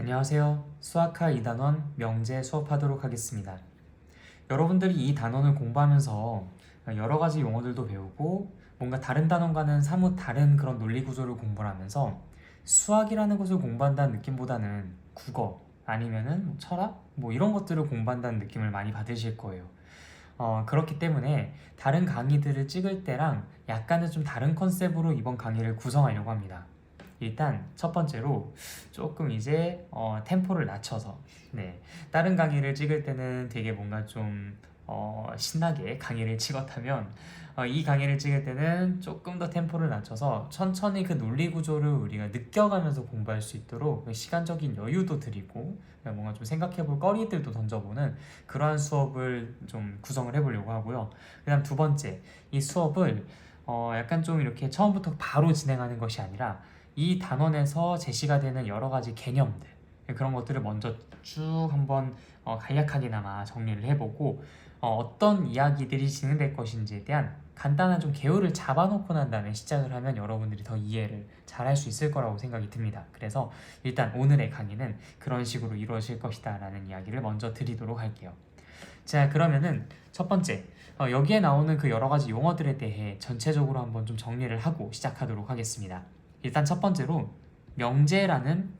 안녕하세요. 수학하 2단원 명제 수업하도록 하겠습니다. 여러분들이 이 단원을 공부하면서 여러 가지 용어들도 배우고 뭔가 다른 단원과는 사뭇 다른 그런 논리 구조를 공부를 하면서 수학이라는 것을 공부한다는 느낌보다는 국어 아니면은 철학 이런 것들을 공부한다는 느낌을 많이 받으실 거예요. 그렇기 때문에 다른 강의들을 찍을 때랑 약간은 좀 다른 컨셉으로 이번 강의를 구성하려고 합니다. 일단 첫 번째로 조금 이제 템포를 낮춰서 다른 강의를 찍을 때는 되게 뭔가 좀 신나게 강의를 찍었다면 이 강의를 찍을 때는 조금 더 템포를 낮춰서 천천히 그 논리 구조를 우리가 느껴가면서 공부할 수 있도록 시간적인 여유도 드리고 뭔가 좀 생각해볼 거리들도 던져보는 그러한 수업을 좀 구성을 해보려고 하고요. 그 다음 두 번째, 이 수업을 약간 좀 이렇게 처음부터 바로 진행하는 것이 아니라 이 단원에서 제시가 되는 여러 가지 개념들 그런 것들을 먼저 쭉 한번 간략하게나마 정리를 해보고 어떤 이야기들이 진행될 것인지에 대한 간단한 좀 개요를 잡아놓고 난 다음에 시작을 하면 여러분들이 더 이해를 잘 할 수 있을 거라고 생각이 듭니다. 그래서 일단 오늘의 강의는 그런 식으로 이루어질 것이다 라는 이야기를 먼저 드리도록 할게요. 자, 그러면은 첫 번째, 여기에 나오는 그 여러 가지 용어들에 대해 전체적으로 한번 좀 정리를 하고 시작하도록 하겠습니다. 일단 첫 번째로 명제라는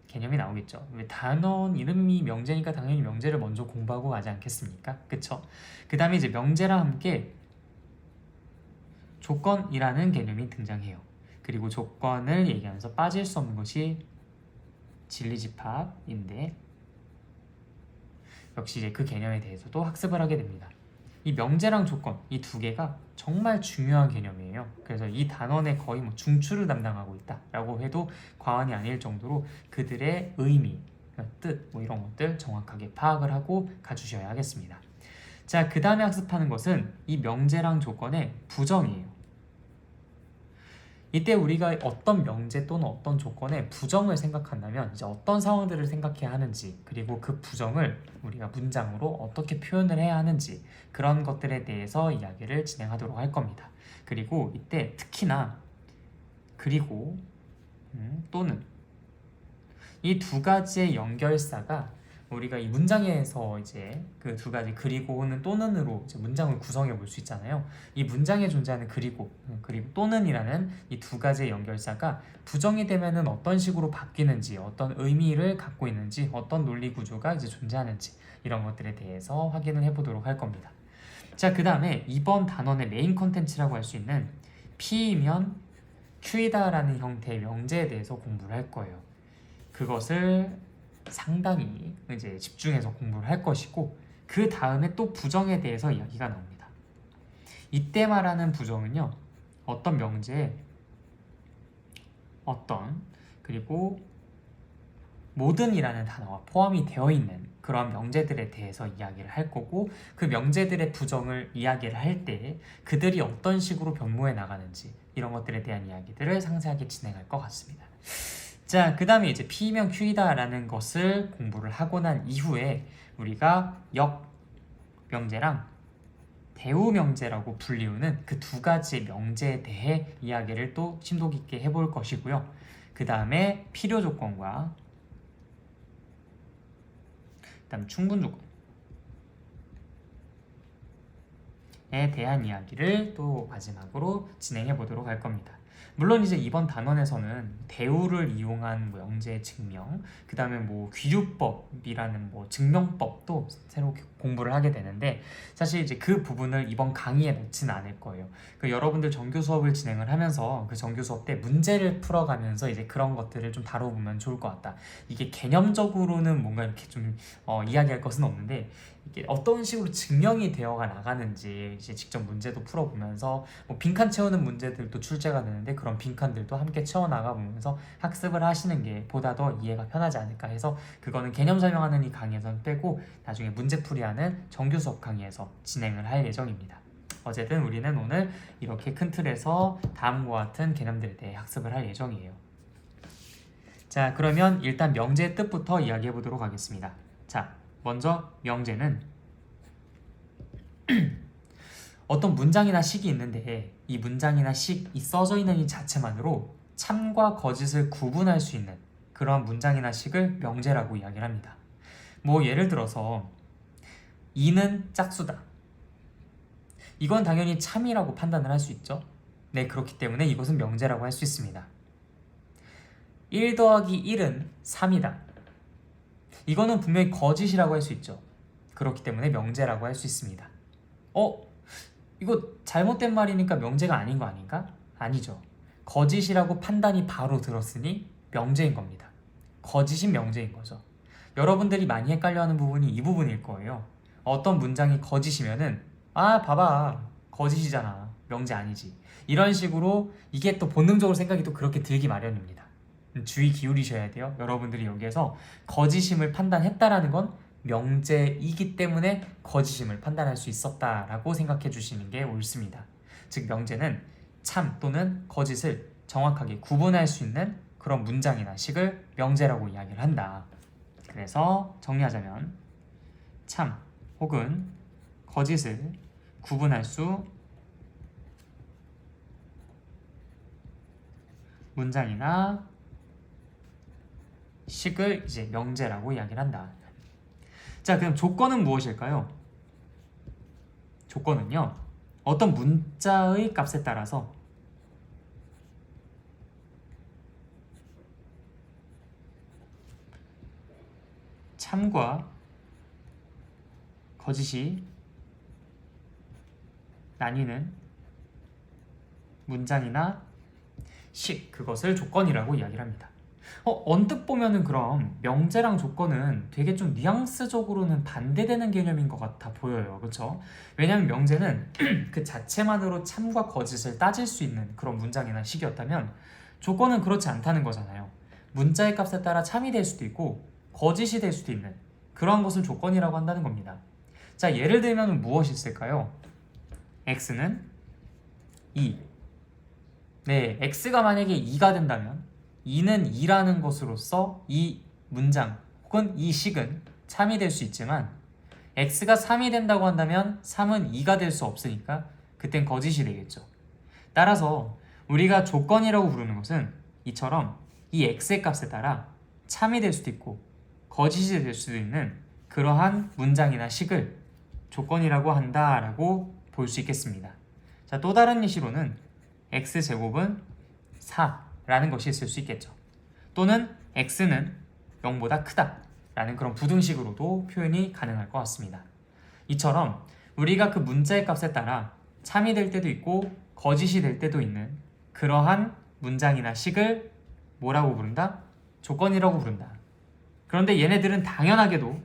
개념이 나오겠죠. 왜 단원 이름이 명제니까 당연히 명제를 먼저 공부하고 가지 않겠습니까? 그쵸? 그 다음에 이제 명제랑 함께 조건이라는 개념이 등장해요. 그리고 조건을 얘기하면서 빠질 수 없는 것이 진리집합인데 역시 이제 그 개념에 대해서도 학습을 하게 됩니다. 이 명제랑 조건 이 두 개가 정말 중요한 개념이에요. 그래서 이 단원의 거의 중추를 담당하고 있다라고 해도 과언이 아닐 정도로 그들의 의미, 뜻 이런 것들 정확하게 파악을 하고 가주셔야 하겠습니다. 자, 그 다음에 학습하는 것은 이 명제랑 조건의 부정이에요. 이때 우리가 어떤 명제 또는 어떤 조건의 부정을 생각한다면 이제 어떤 상황들을 생각해야 하는지 그리고 그 부정을 우리가 문장으로 어떻게 표현을 해야 하는지 그런 것들에 대해서 이야기를 진행하도록 할 겁니다. 그리고 이때 특히나 그리고 또는 이 두 가지의 연결사가 우리가 이 문장에서 이제 그 두 가지 그리고는 또는으로 이제 문장을 구성해 볼 수 있잖아요. 이 문장에 존재하는 그리고 또는이라는 이 두 가지의 연결사가 부정이 되면은 어떤 식으로 바뀌는지, 어떤 의미를 갖고 있는지, 어떤 논리 구조가 이제 존재하는지 이런 것들에 대해서 확인을 해보도록 할 겁니다. 자, 그 다음에 이번 단원의 메인 컨텐츠라고 할 수 있는 P이면 Q이다라는 형태의 명제에 대해서 공부를 할 거예요. 그것을 상당히 이제 집중해서 공부를 할 것이고 그 다음에 또 부정에 대해서 이야기가 나옵니다. 이때 말하는 부정은요, 어떤 명제에 어떤 그리고 모든이라는 단어가 포함이 되어 있는 그런 명제들에 대해서 이야기를 할 거고 그 명제들의 부정을 이야기를 할 때 그들이 어떤 식으로 변모해 나가는지 이런 것들에 대한 이야기들을 상세하게 진행할 것 같습니다. 자, 그 다음에 이제 P면 Q이다 라는 것을 공부를 하고 난 이후에 우리가 역 명제랑 대우 명제라고 불리우는 그 두 가지 명제에 대해 이야기를 또 심도 깊게 해볼 것이고요. 그 다음에 필요 조건과 그다음 충분 조건에 대한 이야기를 또 마지막으로 진행해 보도록 할 겁니다. 물론 이제 이번 단원에서는 대우를 이용한 명제 증명, 그 다음에 귀류법이라는 증명법도 새로 공부를 하게 되는데 사실 이제 그 부분을 이번 강의에 넣지는 않을 거예요. 여러분들 정규 수업을 진행을 하면서 그 정규 수업 때 문제를 풀어가면서 이제 그런 것들을 좀 다뤄보면 좋을 것 같다. 이게 개념적으로는 뭔가 이렇게 좀 이야기할 것은 없는데 이게 어떤 식으로 증명이 되어가 나가는지 이제 직접 문제도 풀어보면서 빈칸 채우는 문제들도 출제가 되는데 그런 빈칸들도 함께 채워나가 보면서 학습을 하시는 게 보다 더 이해가 편하지 않을까 해서 그거는 개념 설명하는 이 강의에서는 빼고 나중에 문제풀이하는 정규 수업 강의에서 진행을 할 예정입니다. 어쨌든 우리는 오늘 이렇게 큰 틀에서 다음과 같은 개념들에 대해 학습을 할 예정이에요. 자, 그러면 일단 명제의 뜻부터 이야기해 보도록 하겠습니다. 자, 먼저 명제는 어떤 문장이나 식이 있는데 이 문장이나 식이 써져 있는 이 자체만으로 참과 거짓을 구분할 수 있는 그러한 문장이나 식을 명제라고 이야기를 합니다. 뭐 예를 들어서 이는 짝수다. 이건 당연히 참이라고 판단을 할 수 있죠. 네, 그렇기 때문에 이것은 명제라고 할 수 있습니다. 1 더하기 1은 3이다. 이거는 분명히 거짓이라고 할 수 있죠. 그렇기 때문에 명제라고 할 수 있습니다. 이거 잘못된 말이니까 명제가 아닌 거 아닌가? 아니죠. 거짓이라고 판단이 바로 들었으니 명제인 겁니다. 거짓인 명제인 거죠. 여러분들이 많이 헷갈려하는 부분이 이 부분일 거예요. 어떤 문장이 거짓이면은 봐봐 거짓이잖아 명제 아니지 이런 식으로 이게 또 본능적으로 생각이 또 그렇게 들기 마련입니다. 주의 기울이셔야 돼요. 여러분들이 여기에서 거짓임을 판단했다라는 건 명제이기 때문에 거짓임을 판단할 수 있었다라고 생각해 주시는 게 옳습니다. 즉 명제는 참 또는 거짓을 정확하게 구분할 수 있는 그런 문장이나 식을 명제라고 이야기를 한다. 그래서 정리하자면 참 혹은 거짓을 구분할 수 문장이나 식을 이제 명제라고 이야기를 한다. 자, 그럼 조건은 무엇일까요? 조건은요, 어떤 문자의 값에 따라서 참과 거짓이 나뉘는 문장이나 식, 그것을 조건이라고 이야기를 합니다. 언뜻 보면은 그럼 명제랑 조건은 되게 좀 뉘앙스적으로는 반대되는 개념인 것 같아 보여요. 그렇죠? 왜냐하면 명제는 그 자체만으로 참과 거짓을 따질 수 있는 그런 문장이나 식이었다면 조건은 그렇지 않다는 거잖아요. 문자의 값에 따라 참이 될 수도 있고 거짓이 될 수도 있는 그러한 것을 조건이라고 한다는 겁니다. 자, 예를 들면 무엇이 있을까요? x는 2. 네, x가 만약에 2가 된다면 2는 2라는 것으로서 이 문장 혹은 이 식은 참이 될 수 있지만 x가 3이 된다고 한다면 3은 2가 될 수 없으니까 그땐 거짓이 되겠죠. 따라서 우리가 조건이라고 부르는 것은 이처럼 이 x의 값에 따라 참이 될 수도 있고 거짓이 될 수도 있는 그러한 문장이나 식을 조건이라고 한다라고 볼 수 있겠습니다. 자, 또 다른 예시로는 x제곱은 4라는 것이 있을 수 있겠죠. 또는 x는 0보다 크다 라는 그런 부등식으로도 표현이 가능할 것 같습니다. 이처럼 우리가 그 문자의 값에 따라 참이 될 때도 있고 거짓이 될 때도 있는 그러한 문장이나 식을 뭐라고 부른다? 조건이라고 부른다. 그런데 얘네들은 당연하게도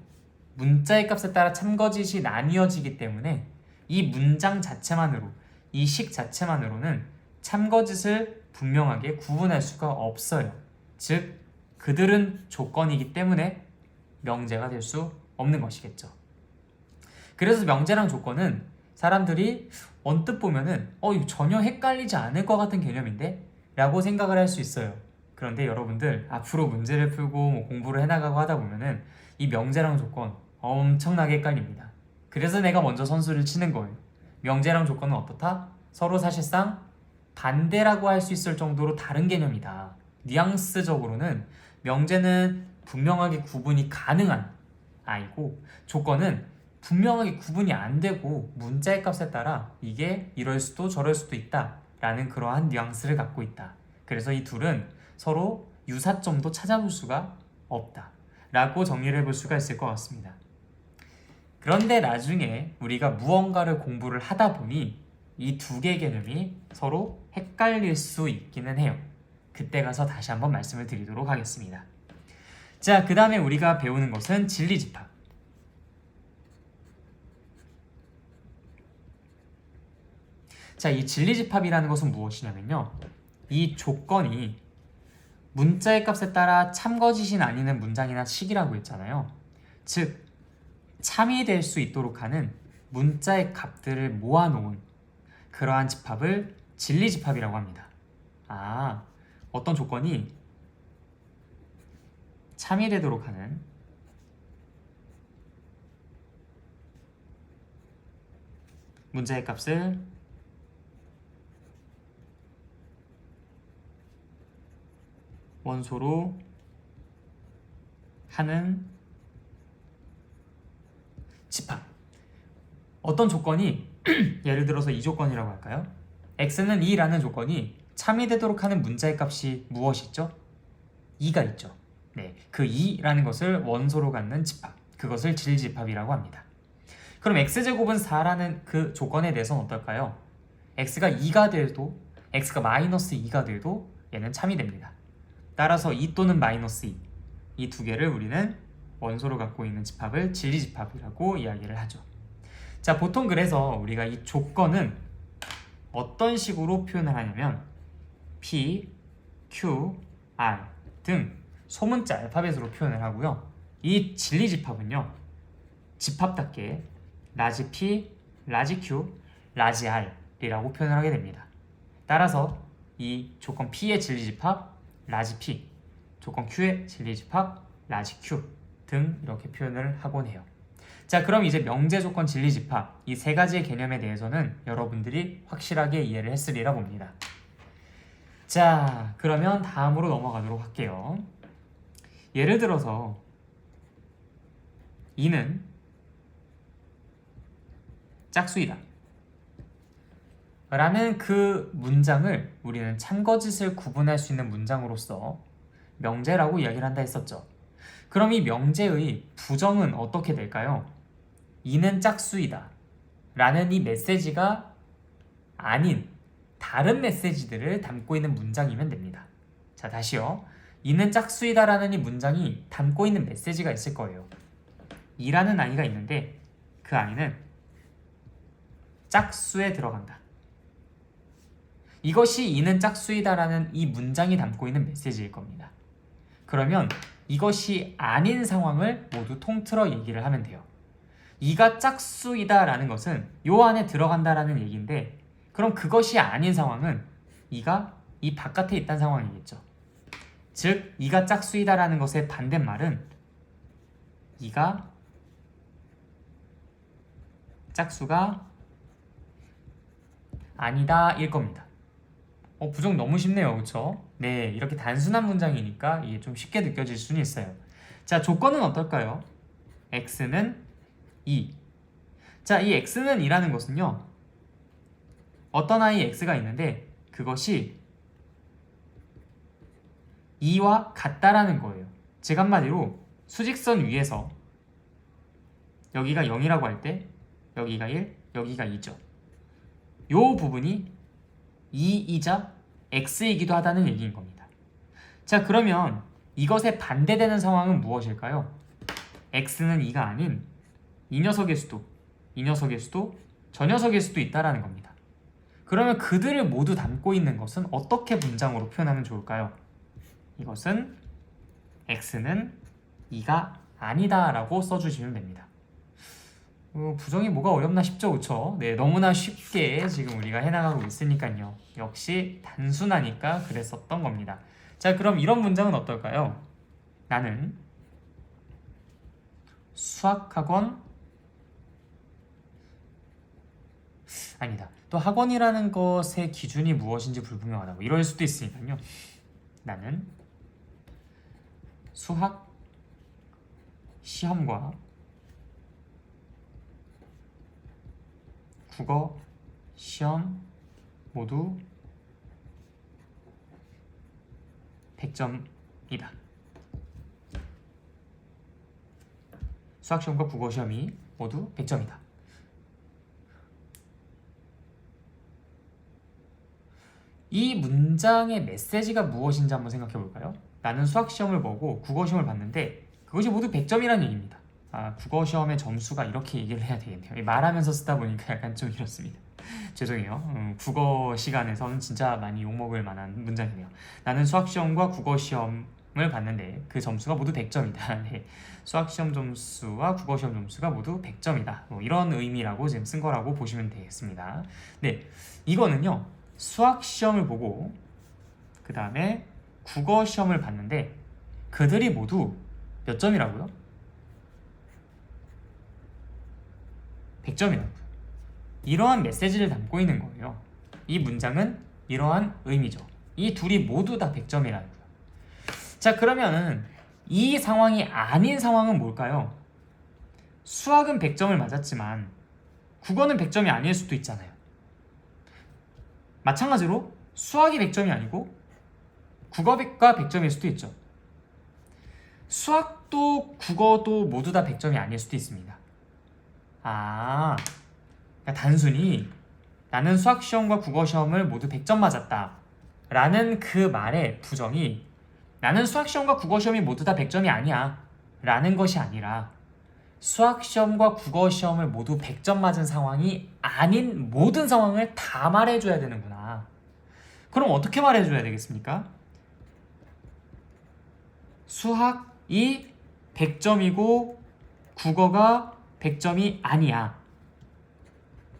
문자의 값에 따라 참거짓이 나뉘어지기 때문에 이 문장 자체만으로, 이 식 자체만으로는 참거짓을 분명하게 구분할 수가 없어요. 즉, 그들은 조건이기 때문에 명제가 될 수 없는 것이겠죠. 그래서 명제랑 조건은 사람들이 언뜻 보면은 이거 전혀 헷갈리지 않을 것 같은 개념인데? 라고 생각을 할 수 있어요. 그런데 여러분들 앞으로 문제를 풀고 뭐 공부를 해나가고 하다 보면은 이 명제랑 조건 엄청나게 헷갈립니다. 그래서 내가 먼저 선수를 치는 거예요. 명제랑 조건은 어떻다? 서로 사실상 반대라고 할 수 있을 정도로 다른 개념이다. 뉘앙스적으로는 명제는 분명하게 구분이 가능한 아이고 조건은 분명하게 구분이 안 되고 문자의 값에 따라 이게 이럴 수도 저럴 수도 있다 라는 그러한 뉘앙스를 갖고 있다. 그래서 이 둘은 서로 유사점도 찾아볼 수가 없다 라고 정리를 해볼 수가 있을 것 같습니다. 그런데 나중에 우리가 무언가를 공부를 하다 보니 이 두 개의 개념이 서로 헷갈릴 수 있기는 해요. 그때 가서 다시 한번 말씀을 드리도록 하겠습니다. 자, 그 다음에 우리가 배우는 것은 진리집합. 자, 이 진리집합이라는 것은 무엇이냐면요, 이 조건이 문자의 값에 따라 참거짓이 나뉘는 문장이나 식이라고 했잖아요. 즉, 참이 될 수 있도록 하는 문자의 값들을 모아놓은 그러한 집합을 진리집합이라고 합니다. 어떤 조건이 참이 되도록 하는 문자의 값을 원소로 하는 집합. 어떤 조건이 예를 들어서 이 조건이라고 할까요? x는 2라는 조건이 참이 되도록 하는 문자의 값이 무엇이죠? 2가 있죠. 네, 그 2라는 것을 원소로 갖는 집합, 그것을 질집합이라고 합니다. 그럼 x제곱은 4라는 그 조건에 대해서는 어떨까요? x가 2가 돼도, x가 마이너스 2가 돼도 얘는 참이 됩니다. 따라서 2 또는 마이너스 2, 이 두 개를 우리는 원소로 갖고 있는 집합을 진리집합이라고 이야기를 하죠. 자, 보통 그래서 우리가 이 조건은 어떤 식으로 표현을 하냐면 P, Q, R 등 소문자 알파벳으로 표현을 하고요. 이 진리집합은요, 집합답게 라지 P, 라지 Q, 라지 R이라고 표현을 하게 됩니다. 따라서 이 조건 P의 진리집합 라지 P, 조건 Q의 진리집합 라지 Q 등 이렇게 표현을 하곤 해요. 자, 그럼 이제 명제조건 진리집합 이 세 가지의 개념에 대해서는 여러분들이 확실하게 이해를 했으리라 봅니다. 자, 그러면 다음으로 넘어가도록 할게요. 예를 들어서 2는 짝수이다 라는 그 문장을 우리는 참거짓을 구분할 수 있는 문장으로서 명제라고 이야기를 한다 했었죠. 그럼 이 명제의 부정은 어떻게 될까요? 2는 짝수이다 라는 이 메시지가 아닌 다른 메시지들을 담고 있는 문장이면 됩니다. 자, 다시요. 2는 짝수이다 라는 이 문장이 담고 있는 메시지가 있을 거예요. 2라는 아이가 있는데 그 아이는 짝수에 들어간다. 이것이 2는 짝수이다 라는 이 문장이 담고 있는 메시지일 겁니다. 그러면 이것이 아닌 상황을 모두 통틀어 얘기를 하면 돼요. 2가 짝수이다 라는 것은 요 안에 들어간다 라는 얘기인데, 그럼 그것이 아닌 상황은 2가 이 바깥에 있다는 상황이겠죠. 즉 2가 짝수이다 라는 것의 반대말은 2가 짝수가 아니다 일 겁니다. 부정 너무 쉽네요, 그쵸? 네, 이렇게 단순한 문장이니까 이게 좀 쉽게 느껴질 수는 있어요. 자, 조건은 어떨까요? x는 2. 자, 이 x는 2라는 것은요, 어떤 아이 x가 있는데 그것이 2와 같다라는 거예요. 즉 한마디로 수직선 위에서 여기가 0이라고 할 때 여기가 1, 여기가 2죠. 요 부분이 2이자 x이기도 하다는 얘기인 겁니다. 자, 그러면 이것에 반대되는 상황은 무엇일까요? x는 2가 아닌 이 녀석일 수도, 이 녀석일 수도, 저 녀석일 수도 있다라는 겁니다. 그러면 그들을 모두 담고 있는 것은 어떻게 문장으로 표현하면 좋을까요? 이것은 x는 2가 아니다 라고 써주시면 됩니다. 부정이 뭐가 어렵나 싶죠, 그쵸? 네, 너무나 쉽게 지금 우리가 해나가고 있으니까요. 역시 단순하니까 그랬었던 겁니다. 자, 그럼 이런 문장은 어떨까요? 나는 수학학원 아니다. 또 학원이라는 것의 기준이 무엇인지 불분명하다고 이럴 수도 있으니까요. 나는 수학 시험과 국어 시험 모두 100점이다. 수학 시험과 국어 시험이 모두 100점이다. 이 문장의 메시지가 무엇인지 한번 생각해 볼까요? 나는 수학 시험을 보고 국어 시험을 봤는데 그것이 모두 100점이라는 얘기입니다. 국어 시험의 점수가 이렇게 얘기를 해야 되겠네요. 말하면서 쓰다 보니까 약간 좀 이렇습니다. 죄송해요. 국어 시간에서는 진짜 많이 욕먹을 만한 문장이네요. 나는 수학 시험과 국어 시험을 봤는데 그 점수가 모두 100점이다. 네. 수학 시험 점수와 국어 시험 점수가 모두 100점이다. 뭐 이런 의미라고 지금 쓴 거라고 보시면 되겠습니다. 네, 이거는요, 수학 시험을 보고 그 다음에 국어 시험을 봤는데 그들이 모두 몇 점이라고요? 100점이라고요. 이러한 메시지를 담고 있는 거예요. 이 문장은 이러한 의미죠. 이 둘이 모두 다 100점이라고요. 자, 그러면은 이 상황이 아닌 상황은 뭘까요? 수학은 100점을 맞았지만 국어는 100점이 아닐 수도 있잖아요. 마찬가지로 수학이 100점이 아니고 국어가 100점일 수도 있죠. 수학도 국어도 모두 다 100점이 아닐 수도 있습니다. 그러니까 단순히 나는 수학시험과 국어시험을 모두 100점 맞았다 라는 그 말의 부정이 나는 수학시험과 국어시험이 모두 다 100점이 아니야 라는 것이 아니라 수학시험과 국어시험을 모두 100점 맞은 상황이 아닌 모든 상황을 다 말해줘야 되는구나. 그럼 어떻게 말해줘야 되겠습니까? 수학이 100점이고 국어가 100점이 아니야.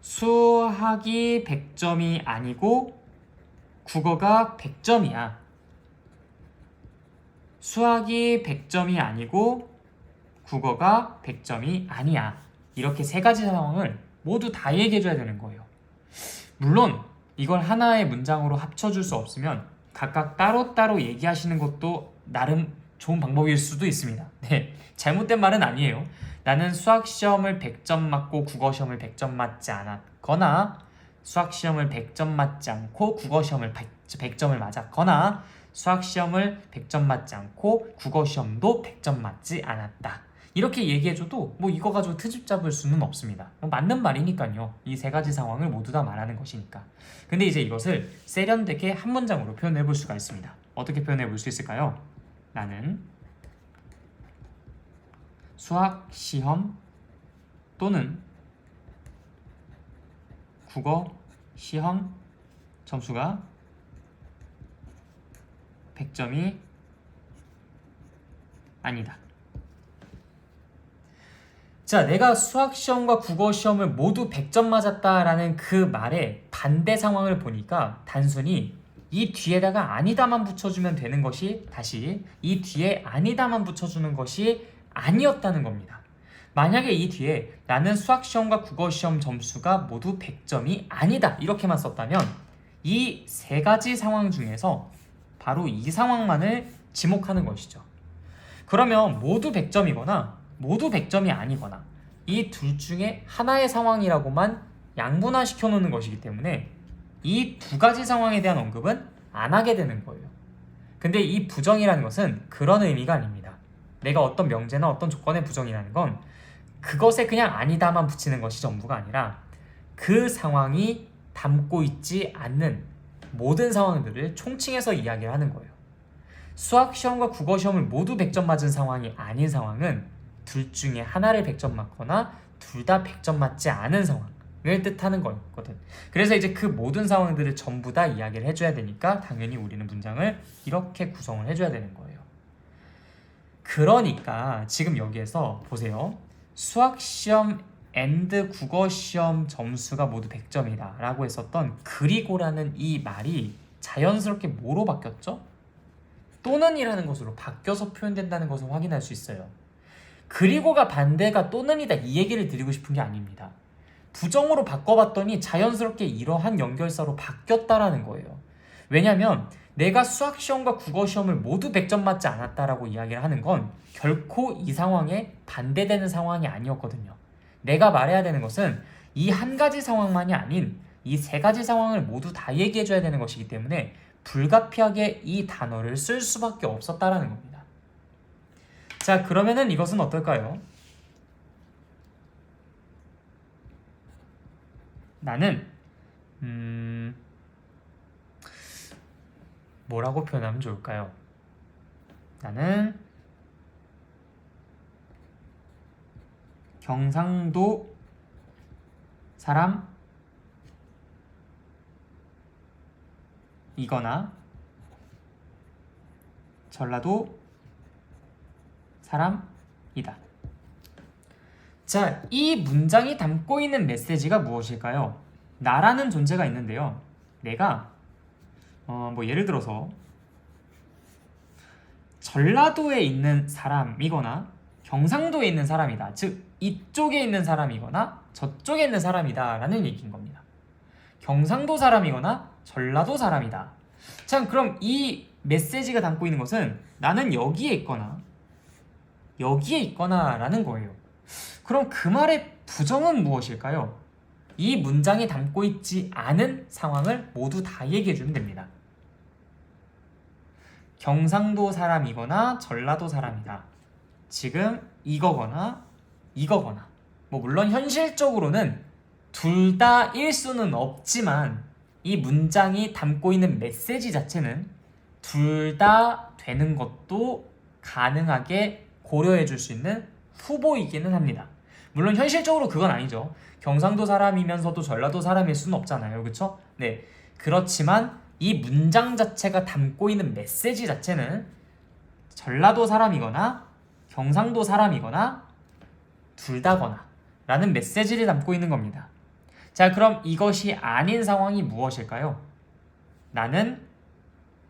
수학이 100점이 아니고 국어가 100점이야. 수학이 100점이 아니고 국어가 100점이 아니야. 이렇게 세 가지 상황을 모두 다 얘기해줘야 되는 거예요. 물론 이걸 하나의 문장으로 합쳐줄 수 없으면 각각 따로따로 얘기하시는 것도 나름 좋은 방법일 수도 있습니다. 네, 잘못된 말은 아니에요. 나는 수학시험을 100점 맞고 국어시험을 100점 맞지 않았거나 수학시험을 100점 맞지 않고 국어시험을 100점을 맞았거나 수학시험을 100점 맞지 않고 국어시험도 100점 맞지 않았다. 이렇게 얘기해줘도 뭐 이거 가지고 트집 잡을 수는 없습니다. 맞는 말이니까요. 이 세 가지 상황을 모두 다 말하는 것이니까. 근데 이제 이것을 세련되게 한 문장으로 표현해 볼 수가 있습니다. 어떻게 표현해 볼 수 있을까요? 나는 수학시험 또는 국어시험 점수가 100점이 아니다. 자, 내가 수학시험과 국어시험을 모두 100점 맞았다라는 그 말의 반대 상황을 보니까 단순히 이 뒤에다가 아니다만 붙여주면 되는 것이 다시 이 뒤에 아니다만 붙여주는 것이 아니었다는 겁니다. 만약에 이 뒤에 나는 수학시험과 국어시험 점수가 모두 100점이 아니다 이렇게만 썼다면 이 세 가지 상황 중에서 바로 이 상황만을 지목하는 것이죠. 그러면 모두 100점이거나 모두 100점이 아니거나 이 둘 중에 하나의 상황이라고만 양분화시켜 놓는 것이기 때문에 이 두 가지 상황에 대한 언급은 안 하게 되는 거예요. 근데 이 부정이라는 것은 그런 의미가 아닙니다. 내가 어떤 명제나 어떤 조건의 부정이라는 건 그것에 그냥 아니다만 붙이는 것이 전부가 아니라 그 상황이 담고 있지 않는 모든 상황들을 총칭해서 이야기를 하는 거예요. 수학시험과 국어시험을 모두 100점 맞은 상황이 아닌 상황은 둘 중에 하나를 100점 맞거나 둘 다 100점 맞지 않은 상황을 뜻하는 거거든. 그래서 이제 그 모든 상황들을 전부 다 이야기를 해줘야 되니까 당연히 우리는 문장을 이렇게 구성을 해줘야 되는 거예요. 그러니까 지금 여기에서 보세요. 수학시험 and 국어시험 점수가 모두 100점이다 라고 했었던 그리고라는 이 말이 자연스럽게 뭐로 바뀌었죠? 또는 이라는 것으로 바뀌어서 표현된다는 것을 확인할 수 있어요. 그리고가 반대가 또는이다 이 얘기를 드리고 싶은 게 아닙니다. 부정으로 바꿔봤더니 자연스럽게 이러한 연결사로 바뀌었다라는 거예요. 왜냐하면 내가 수학시험과 국어시험을 모두 100점 맞지 않았다라고 이야기를 하는 건 결코 이 상황에 반대되는 상황이 아니었거든요. 내가 말해야 되는 것은 이 한 가지 상황만이 아닌 이 세 가지 상황을 모두 다 얘기해줘야 되는 것이기 때문에 불가피하게 이 단어를 쓸 수밖에 없었다라는 겁니다. 자, 그러면은 이것은 어떨까요? 나는 뭐라고 표현하면 좋을까요? 나는 경상도 사람이거나 전라도 사람이다. 자, 이 문장이 담고 있는 메시지가 무엇일까요? 나라는 존재가 있는데요. 내가 뭐 예를 들어서 전라도에 있는 사람이거나 경상도에 있는 사람이다. 즉 이쪽에 있는 사람이거나 저쪽에 있는 사람이다 라는 얘기인 겁니다. 경상도 사람이거나 전라도 사람이다. 참, 그럼 이 메시지가 담고 있는 것은 나는 여기에 있거나 여기에 있거나 라는 거예요. 그럼 그 말의 부정은 무엇일까요? 이 문장이 담고 있지 않은 상황을 모두 다 얘기해주면 됩니다. 경상도 사람이거나 전라도 사람이다. 지금 이거거나 이거거나. 뭐 물론 현실적으로는 둘 다일 수는 없지만 이 문장이 담고 있는 메시지 자체는 둘 다 되는 것도 가능하게 고려해 줄 수 있는 후보이기는 합니다. 물론 현실적으로 그건 아니죠. 경상도 사람이면서도 전라도 사람일 수는 없잖아요. 그렇죠? 네. 그렇지만 이 문장 자체가 담고 있는 메시지 자체는 전라도 사람이거나 경상도 사람이거나 둘 다거나 라는 메시지를 담고 있는 겁니다. 자, 그럼 이것이 아닌 상황이 무엇일까요? 나는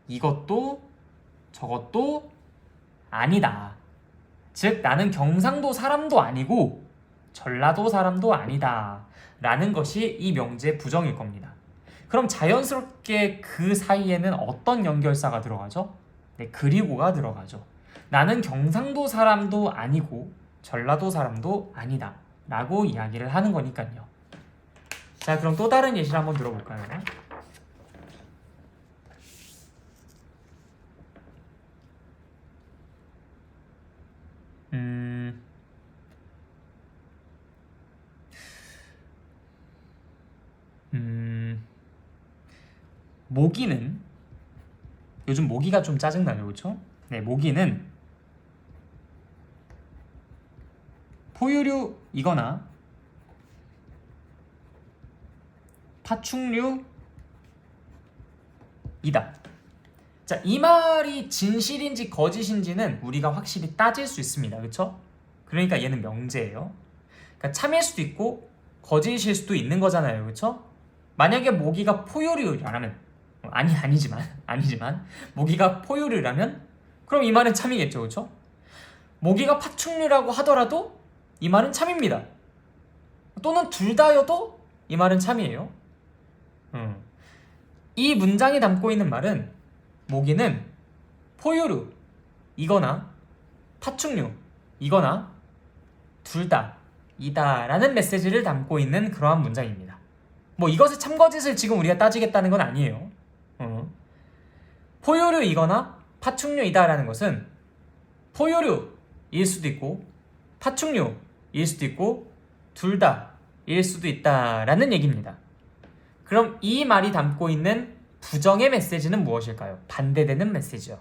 이것도 저것도 아니다. 즉, 나는 경상도 사람도 아니고 전라도 사람도 아니다. 라는 것이 이 명제의 부정일 겁니다. 그럼 자연스럽게 그 사이에는 어떤 연결사가 들어가죠? 네, 그리고가 들어가죠. 나는 경상도 사람도 아니고 전라도 사람도 아니다. 라고 이야기를 하는 거니까요. 자, 그럼 또 다른 예시를 한번 들어볼까요? 모기는 요즘 모기가 좀 짜증나요, 그렇죠? 네, 모기는 포유류이거나 파충류이다. 자, 이 말이 진실인지 거짓인지는 우리가 확실히 따질 수 있습니다, 그렇죠? 그러니까 얘는 명제예요. 그러니까 참일 수도 있고 거짓일 수도 있는 거잖아요, 그렇죠? 만약에 모기가 포유류라면 아니지만 모기가 포유류라면 그럼 이 말은 참이겠죠, 그렇죠? 모기가 파충류라고 하더라도 이 말은 참입니다. 또는 둘 다여도 이 말은 참이에요. 이 문장이 담고 있는 말은 모기는 포유류이거나 파충류이거나 둘 다이다 라는 메시지를 담고 있는 그러한 문장입니다. 뭐 이것의 참거짓을 지금 우리가 따지겠다는 건 아니에요. 포유류이거나 파충류이다라는 것은 포유류일 수도 있고 파충류일 수도 있고 둘 다일 수도 있다라는 얘기입니다. 그럼 이 말이 담고 있는 부정의 메시지는 무엇일까요? 반대되는 메시지요.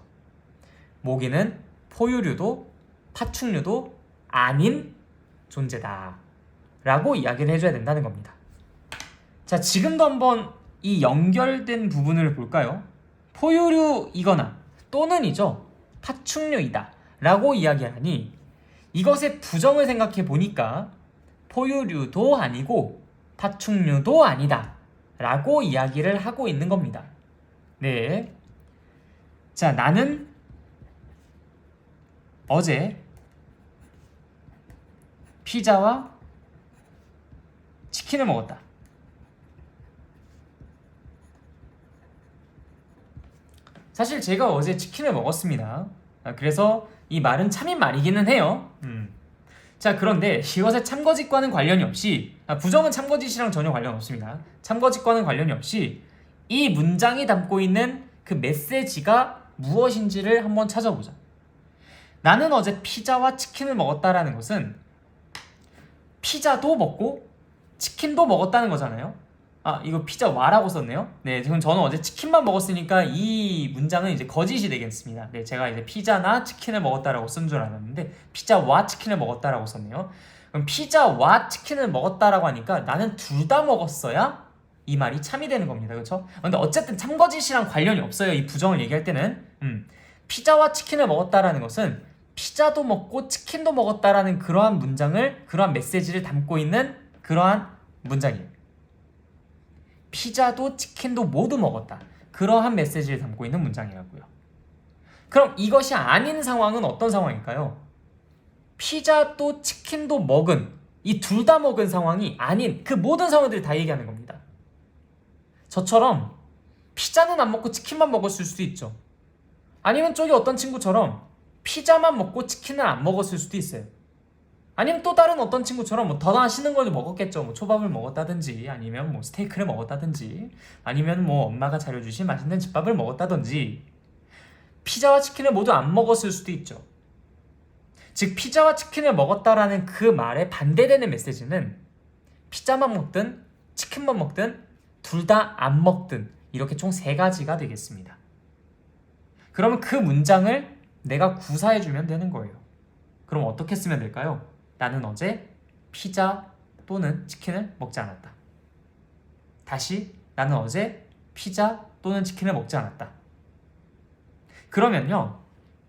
모기는 포유류도 파충류도 아닌 존재다 라고 이야기를 해줘야 된다는 겁니다. 자, 지금도 한번 이 연결된 부분을 볼까요? 포유류이거나 또는이죠. 파충류이다 라고 이야기하니 이것의 부정을 생각해 보니까 포유류도 아니고 파충류도 아니다 라고 이야기를 하고 있는 겁니다. 네. 자, 나는 어제 피자와 치킨을 먹었다. 사실 제가 어제 치킨을 먹었습니다. 그래서 이 말은 참인 말이기는 해요. 자, 그런데 이것의 참거짓과는 관련이 없이 부정은 참거짓이랑 전혀 관련 없습니다. 참거짓과는 관련이 없이 이 문장이 담고 있는 그 메시지가 무엇인지를 한번 찾아보자. 나는 어제 피자와 치킨을 먹었다라는 것은 피자도 먹고 치킨도 먹었다는 거잖아요. 이거 피자와라고 썼네요. 네, 지금 저는 어제 치킨만 먹었으니까 이 문장은 이제 거짓이 되겠습니다. 네, 제가 이제 피자나 치킨을 먹었다라고 쓴 줄 알았는데 피자와 치킨을 먹었다라고 썼네요. 그럼 피자와 치킨을 먹었다라고 하니까 나는 둘 다 먹었어야 이 말이 참이 되는 겁니다. 그렇죠? 근데 어쨌든 참거짓이랑 관련이 없어요. 이 부정을 얘기할 때는 피자와 치킨을 먹었다라는 것은 피자도 먹고 치킨도 먹었다라는 그러한 문장을 그러한 메시지를 담고 있는 그러한 문장이에요. 피자도 치킨도 모두 먹었다. 그러한 메시지를 담고 있는 문장이라고요. 그럼 이것이 아닌 상황은 어떤 상황일까요? 피자도 치킨도 먹은 이 둘 다 먹은 상황이 아닌 그 모든 상황들을 다 얘기하는 겁니다. 저처럼 피자는 안 먹고 치킨만 먹었을 수도 있죠. 아니면 저기 어떤 친구처럼 피자만 먹고 치킨을 안 먹었을 수도 있어요. 아니면 또 다른 어떤 친구처럼 뭐 더 맛있는 걸 먹었겠죠. 뭐 초밥을 먹었다든지 아니면 뭐 스테이크를 먹었다든지 아니면 뭐 엄마가 차려주신 맛있는 집밥을 먹었다든지 피자와 치킨을 모두 안 먹었을 수도 있죠. 즉 피자와 치킨을 먹었다라는 그 말에 반대되는 메시지는 피자만 먹든 치킨만 먹든 둘 다 안 먹든 이렇게 총 3가지가 되겠습니다. 그러면 그 문장을 내가 구사해주면 되는 거예요. 그럼 어떻게 쓰면 될까요? 나는 어제 피자 또는 치킨을 먹지 않았다. 다시 나는 어제 피자 또는 치킨을 먹지 않았다. 그러면요,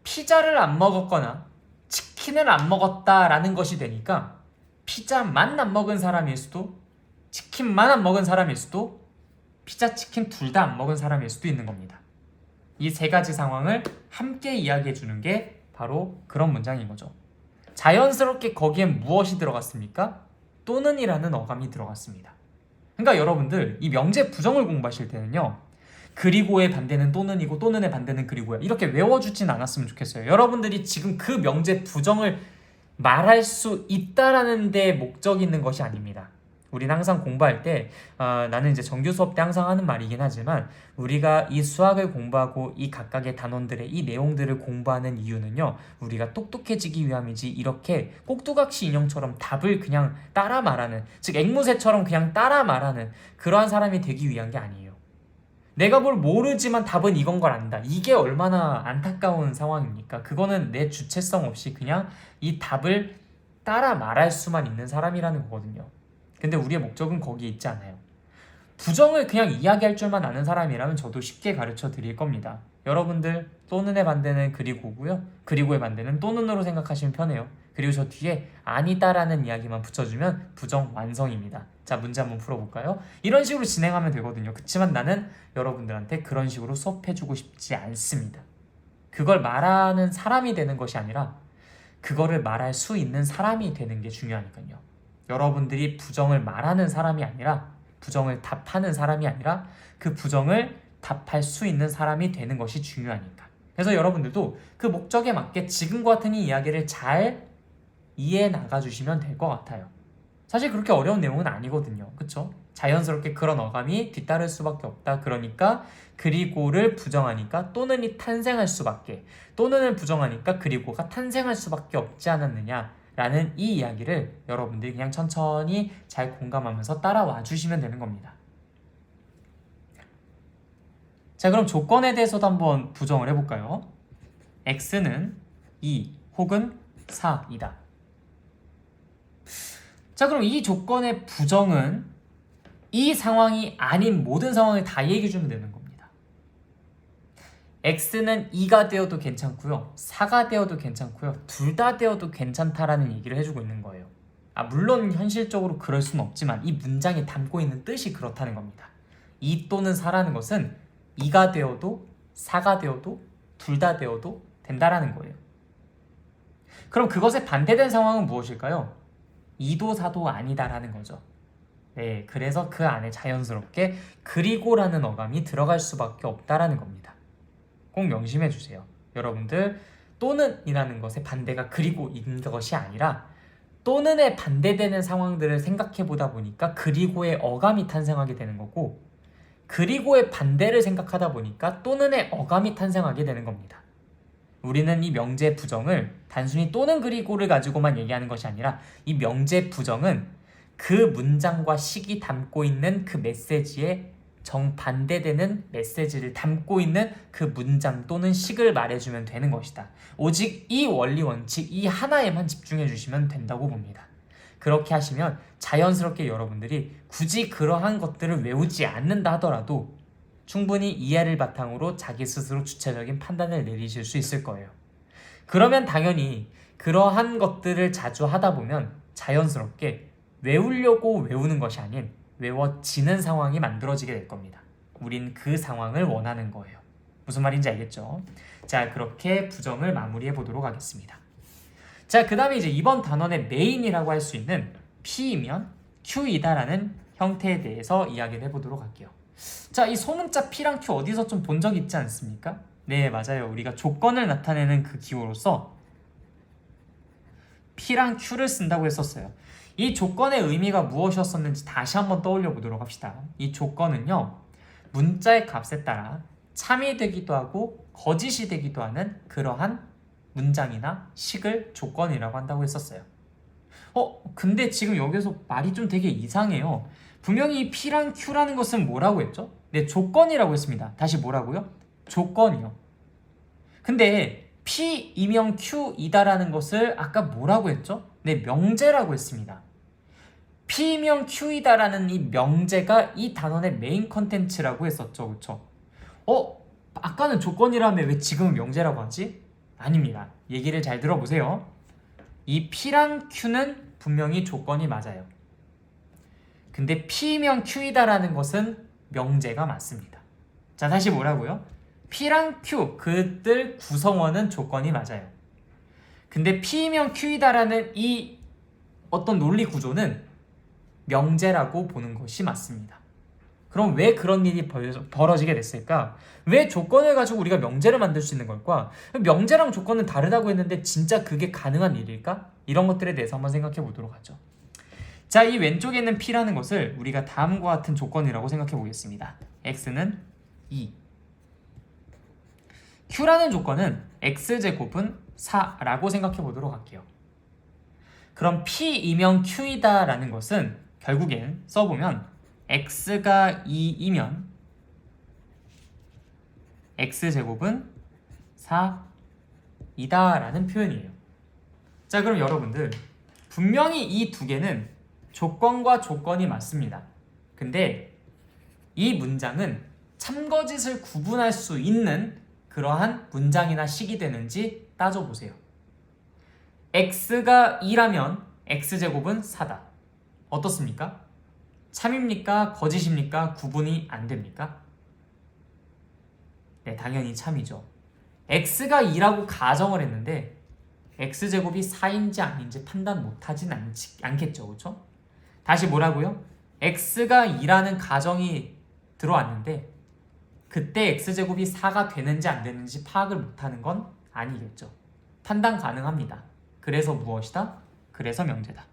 피자를 안 먹었거나 치킨을 안 먹었다라는 것이 되니까 피자만 안 먹은 사람일 수도 치킨만 안 먹은 사람일 수도 피자, 치킨 둘 다 안 먹은 사람일 수도 있는 겁니다. 이 3가지 상황을 함께 이야기해 주는 게 바로 그런 문장인 거죠. 자연스럽게 거기엔 무엇이 들어갔습니까? 또는 이라는 어감이 들어갔습니다. 그러니까 여러분들 이 명제 부정을 공부하실 때는요, 그리고의 반대는 또는이고 또는의 반대는 그리고야 이렇게 외워주진 않았으면 좋겠어요. 여러분들이 지금 그 명제 부정을 말할 수 있다라는 데 목적이 있는 것이 아닙니다. 우리는 항상 공부할 때 나는 이제 정규 수업 때 항상 하는 말이긴 하지만 우리가 이 수학을 공부하고 이 각각의 단원들의 이 내용들을 공부하는 이유는요, 우리가 똑똑해지기 위함이지 이렇게 꼭두각시 인형처럼 답을 그냥 따라 말하는, 즉 앵무새처럼 그냥 따라 말하는 그러한 사람이 되기 위한 게 아니에요. 내가 뭘 모르지만 답은 이건 걸 안다. 이게 얼마나 안타까운 상황입니까? 그거는 내 주체성 없이 그냥 이 답을 따라 말할 수만 있는 사람이라는 거거든요. 근데 우리의 목적은 거기에 있지 않아요. 부정을 그냥 이야기할 줄만 아는 사람이라면 저도 쉽게 가르쳐 드릴 겁니다. 여러분들 또는의 반대는 그리고고요. 그리고의 반대는 또는으로 생각하시면 편해요. 그리고 저 뒤에 아니다라는 이야기만 붙여주면 부정 완성입니다. 자, 문제 한번 풀어볼까요? 이런 식으로 진행하면 되거든요. 그렇지만 나는 여러분들한테 그런 식으로 수업해주고 싶지 않습니다. 그걸 말하는 사람이 되는 것이 아니라 그거를 말할 수 있는 사람이 되는 게 중요하니까요. 여러분들이 부정을 말하는 사람이 아니라 부정을 답하는 사람이 아니라 그 부정을 답할 수 있는 사람이 되는 것이 중요하니까. 그래서 여러분들도 그 목적에 맞게 지금과 같은 이 이야기를 잘 이해해 나가주시면 될 것 같아요. 사실 그렇게 어려운 내용은 아니거든요. 그쵸? 자연스럽게 그런 어감이 뒤따를 수밖에 없다. 그러니까 그리고를 부정하니까 또는이 탄생할 수밖에, 또는을 부정하니까 그리고가 탄생할 수밖에 없지 않았느냐 라는 이 이야기를 여러분들이 그냥 천천히 잘 공감하면서 따라와 주시면 되는 겁니다. 자, 그럼 조건에 대해서도 한번 부정을 해볼까요? x는 2 혹은 4이다. 자, 그럼 이 조건의 부정은 이 상황이 아닌 모든 상황을 다 얘기해주면 되는 겁니다. x는 2가 되어도 괜찮고요, 4가 되어도 괜찮고요, 둘 다 되어도 괜찮다라는 얘기를 해주고 있는 거예요. 물론 현실적으로 그럴 수는 없지만 이 문장에 담고 있는 뜻이 그렇다는 겁니다. 2 또는 4라는 것은 2가 되어도 4가 되어도 둘 다 되어도 된다라는 거예요. 그럼 그것에 반대된 상황은 무엇일까요? 2도 4도 아니다라는 거죠. 네, 그래서 그 안에 자연스럽게 그리고라는 어감이 들어갈 수밖에 없다라는 겁니다. 꼭 명심해 주세요. 여러분들 또는 이라는 것의 반대가 그리고인 것이 아니라 또는에 반대되는 상황들을 생각해 보다 보니까 그리고의 어감이 탄생하게 되는 거고, 그리고의 반대를 생각하다 보니까 또는의 어감이 탄생하게 되는 겁니다. 우리는 이 명제 부정을 단순히 또는 그리고를 가지고만 얘기하는 것이 아니라 이 명제 부정은 그 문장과 식이 담고 있는 그 메시지에 정반대되는 메시지를 담고 있는 그 문장 또는 식을 말해주면 되는 것이다. 오직 이 원리 원칙 이 하나에만 집중해 주시면 된다고 봅니다. 그렇게 하시면 자연스럽게 여러분들이 굳이 그러한 것들을 외우지 않는다 하더라도 충분히 이해를 바탕으로 자기 스스로 주체적인 판단을 내리실 수 있을 거예요. 그러면 당연히 그러한 것들을 자주 하다 보면 자연스럽게 외우려고 외우는 것이 아닌 외워지는 상황이 만들어지게 될 겁니다. 우린 그 상황을 원하는 거예요. 무슨 말인지 알겠죠? 자, 그렇게 부정을 마무리해 보도록 하겠습니다. 자, 그 다음에 이제 이번 단원의 메인이라고 할 수 있는 P이면 Q이다라는 형태에 대해서 이야기를 해보도록 할게요. 자, 이 소문자 P랑 Q 어디서 좀 본 적 있지 않습니까? 네, 맞아요. 우리가 조건을 나타내는 그 기호로서 P랑 Q를 쓴다고 했었어요. 이 조건의 의미가 무엇이었었는지 다시 한번 떠올려 보도록 합시다. 이 조건은요, 문자의 값에 따라 참이 되기도 하고 거짓이 되기도 하는 그러한 문장이나 식을 조건이라고 한다고 했었어요. 근데 지금 여기서 말이 좀 되게 이상해요. 분명히 이 P랑 Q라는 것은 뭐라고 했죠? 네, 조건이라고 했습니다. 다시 뭐라고요? 조건이요. 근데 P이명 Q이다라는 것을 아까 뭐라고 했죠? 네, 명제라고 했습니다. P이명 Q이다라는 이 명제가 이 단원의 메인 컨텐츠라고 했었죠. 그쵸? 아까는 조건이라며 왜 지금은 명제라고 하지? 아닙니다. 얘기를 잘 들어보세요. 이 P랑 Q는 분명히 조건이 맞아요. 근데 P이명 Q이다라는 것은 명제가 맞습니다. 자, 다시 뭐라고요? P랑 Q, 그들 구성원은 조건이 맞아요. 근데 P이명 Q이다라는 이 어떤 논리 구조는 명제라고 보는 것이 맞습니다. 그럼 왜 그런 일이 벌어지게 됐을까? 왜 조건을 가지고 우리가 명제를 만들 수 있는 걸까? 명제랑 조건은 다르다고 했는데 진짜 그게 가능한 일일까? 이런 것들에 대해서 한번 생각해 보도록 하죠. 자, 이 왼쪽에 있는 P라는 것을 우리가 다음과 같은 조건이라고 생각해 보겠습니다. X는 2. Q라는 조건은 X제곱은 4라고 생각해 보도록 할게요. 그럼 P이명 Q이다 라는 것은 결국엔 써보면 X가 2이면 X제곱은 4이다 라는 표현이에요. 자, 그럼 여러분들 분명히 이 두 개는 조건과 조건이 맞습니다. 근데 이 문장은 참거짓을 구분할 수 있는 그러한 문장이나 식이 되는지 따져보세요. X가 2라면 X제곱은 4다. 어떻습니까? 참입니까? 거짓입니까? 구분이 안 됩니까? 네, 당연히 참이죠. X가 2라고 가정을 했는데 X제곱이 4인지 아닌지 판단 못하진 않겠죠. 그렇죠? 다시 뭐라고요? X가 2라는 가정이 들어왔는데 그때 X제곱이 4가 되는지 안 되는지 파악을 못하는 건 아니겠죠. 판단 가능합니다. 그래서 무엇이다? 그래서 명제다.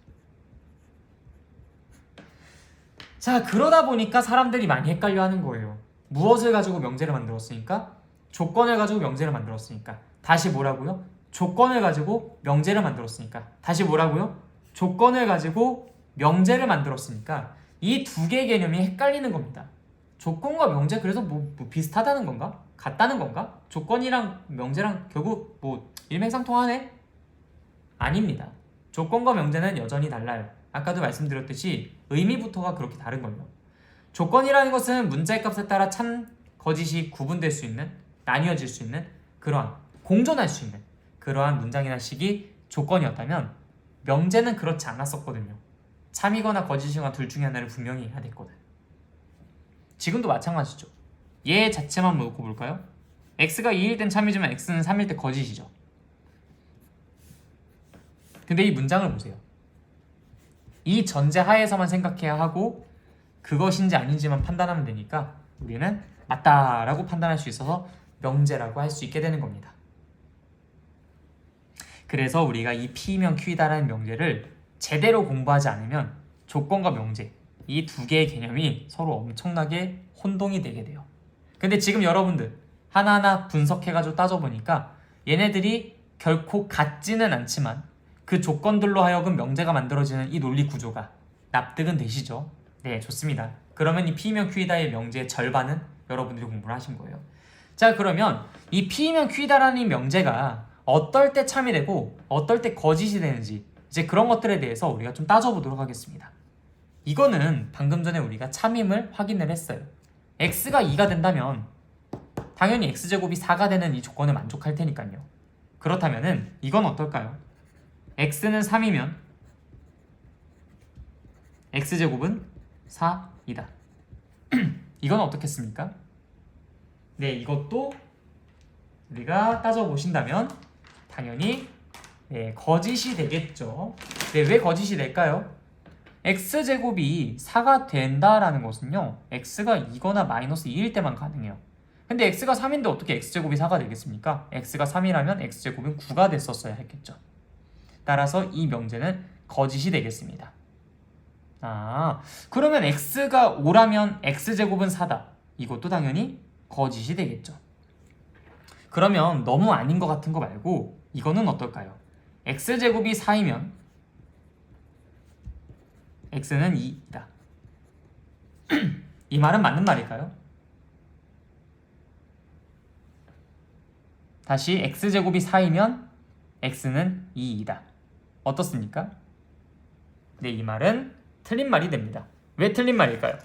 자, 그러다 보니까 사람들이 많이 헷갈려하는 거예요. 무엇을 가지고 명제를 만들었으니까? 조건을 가지고 명제를 만들었으니까. 다시 뭐라고요? 조건을 가지고 명제를 만들었으니까. 다시 뭐라고요? 조건을 가지고 명제를 만들었으니까 이 두 개의 개념이 헷갈리는 겁니다. 조건과 명제 그래서 뭐 비슷하다는 건가? 같다는 건가? 조건이랑 명제랑 결국 일맥상통하네? 아닙니다. 조건과 명제는 여전히 달라요. 아까도 말씀드렸듯이 의미부터가 그렇게 다른 걸요. 조건이라는 것은 문자의 값에 따라 참, 거짓이 구분될 수 있는, 나뉘어질 수 있는 그러한, 공존할 수 있는 그러한 문장이나 식이 조건이었다면 명제는 그렇지 않았었거든요. 참이거나 거짓이거나 둘 중에 하나를 분명히 해야 됐거든. 지금도 마찬가지죠. 얘 자체만 놓고 볼까요? X가 2일 땐 참이지만 X는 3일 때 거짓이죠. 근데 이 문장을 보세요. 이 전제 하에서만 생각해야 하고 그것인지 아닌지만 판단하면 되니까 우리는 맞다라고 판단할 수 있어서 명제라고 할 수 있게 되는 겁니다. 그래서 우리가 이 P면 Q이다라는 명제를 제대로 공부하지 않으면 조건과 명제 이 두 개의 개념이 서로 엄청나게 혼동이 되게 돼요. 근데 지금 여러분들 하나하나 분석해가지고 따져보니까 얘네들이 결코 같지는 않지만 그 조건들로 하여금 명제가 만들어지는 이 논리 구조가 납득은 되시죠? 네, 좋습니다. 그러면 이 P면 Q이다의 명제의 절반은 여러분들이 공부를 하신 거예요. 자, 그러면 이 P면 Q이다라는 이 명제가 어떨 때 참이 되고 어떨 때 거짓이 되는지 이제 그런 것들에 대해서 우리가 좀 따져보도록 하겠습니다. 이거는 방금 전에 우리가 참임을 확인을 했어요. X가 2가 된다면 당연히 X제곱이 4가 되는 이 조건에 만족할 테니까요. 그렇다면은 이건 어떨까요? X는 3이면 X제곱은 4이다. 이건 어떻겠습니까? 네, 이것도 우리가 따져보신다면 당연히 거짓이 되겠죠. 네, 왜 거짓이 될까요? X제곱이 4가 된다라는 것은요 X가 2거나 마이너스 2일 때만 가능해요. 근데 x가 3인데 어떻게 x제곱이 4가 되겠습니까? x가 3이라면 x제곱은 9가 됐었어야 했겠죠. 따라서 이 명제는 거짓이 되겠습니다. 그러면 x가 5라면 x제곱은 4다. 이것도 당연히 거짓이 되겠죠. 그러면 너무 아닌 것 같은 거 말고 이거는 어떨까요? x제곱이 4이면 x는 2이다. 이 말은 맞는 말일까요? 다시 x제곱이 4이면 x는 2이다. 어떻습니까? 네, 이 말은 틀린 말이 됩니다. 왜 틀린 말일까요?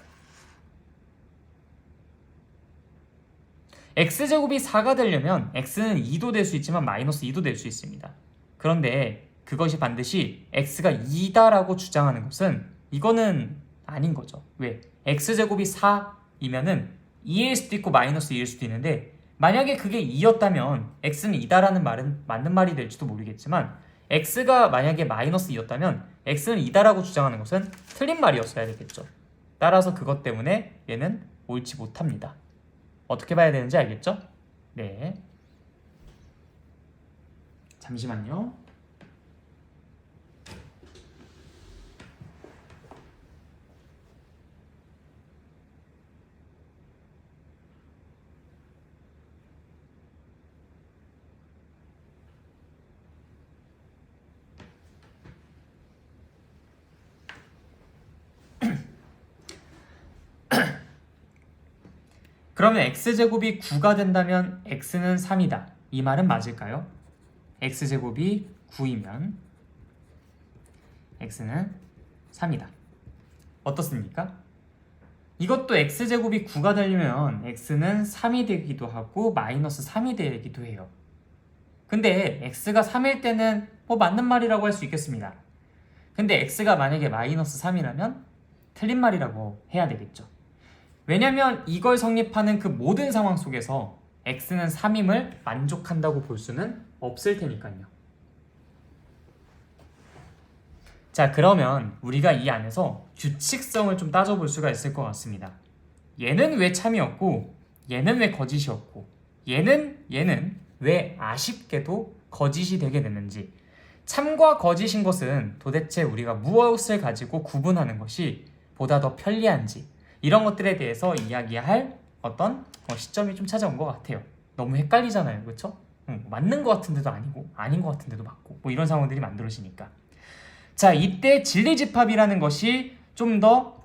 x제곱이 4가 되려면 x는 2도 될 수 있지만 마이너스 2도 될 수 있습니다. 그런데 그것이 반드시 x가 2다라고 주장하는 것은 이거는 아닌 거죠. 왜? x제곱이 4이면은 2일 수도 있고 마이너스 2일 수도 있는데 만약에 그게 2였다면 x는 2다라는 말은 맞는 말이 될지도 모르겠지만 x가 만약에 마이너스 2였다면 x는 2다라고 주장하는 것은 틀린 말이었어야 되겠죠. 따라서 그것 때문에 얘는 옳지 못합니다. 어떻게 봐야 되는지 알겠죠? 네. 잠시만요. 그러면 x제곱이 9가 된다면 x는 3이다. 이 말은 맞을까요? x제곱이 9이면 x는 3이다. 어떻습니까? 이것도 x제곱이 9가 되려면 x는 3이 되기도 하고 마이너스 3이 되기도 해요. 근데 x가 3일 때는 맞는 말이라고 할 수 있겠습니다. 근데 x가 만약에 마이너스 3이라면 틀린 말이라고 해야 되겠죠. 왜냐면 이걸 성립하는 그 모든 상황 속에서 x는 3임을 만족한다고 볼 수는 없을 테니까요. 자, 그러면 우리가 이 안에서 규칙성을 좀 따져볼 수가 있을 것 같습니다. 얘는 왜 참이었고 얘는 왜 거짓이었고 얘는 왜 아쉽게도 거짓이 되게 됐는지, 참과 거짓인 것은 도대체 우리가 무엇을 가지고 구분하는 것이 보다 더 편리한지, 이런 것들에 대해서 이야기할 어떤 시점이 좀 찾아온 것 같아요. 너무 헷갈리잖아요, 그렇죠? 맞는 것 같은데도 아니고 아닌 것 같은데도 맞고 이런 상황들이 만들어지니까. 자, 이때 진리집합이라는 것이 좀 더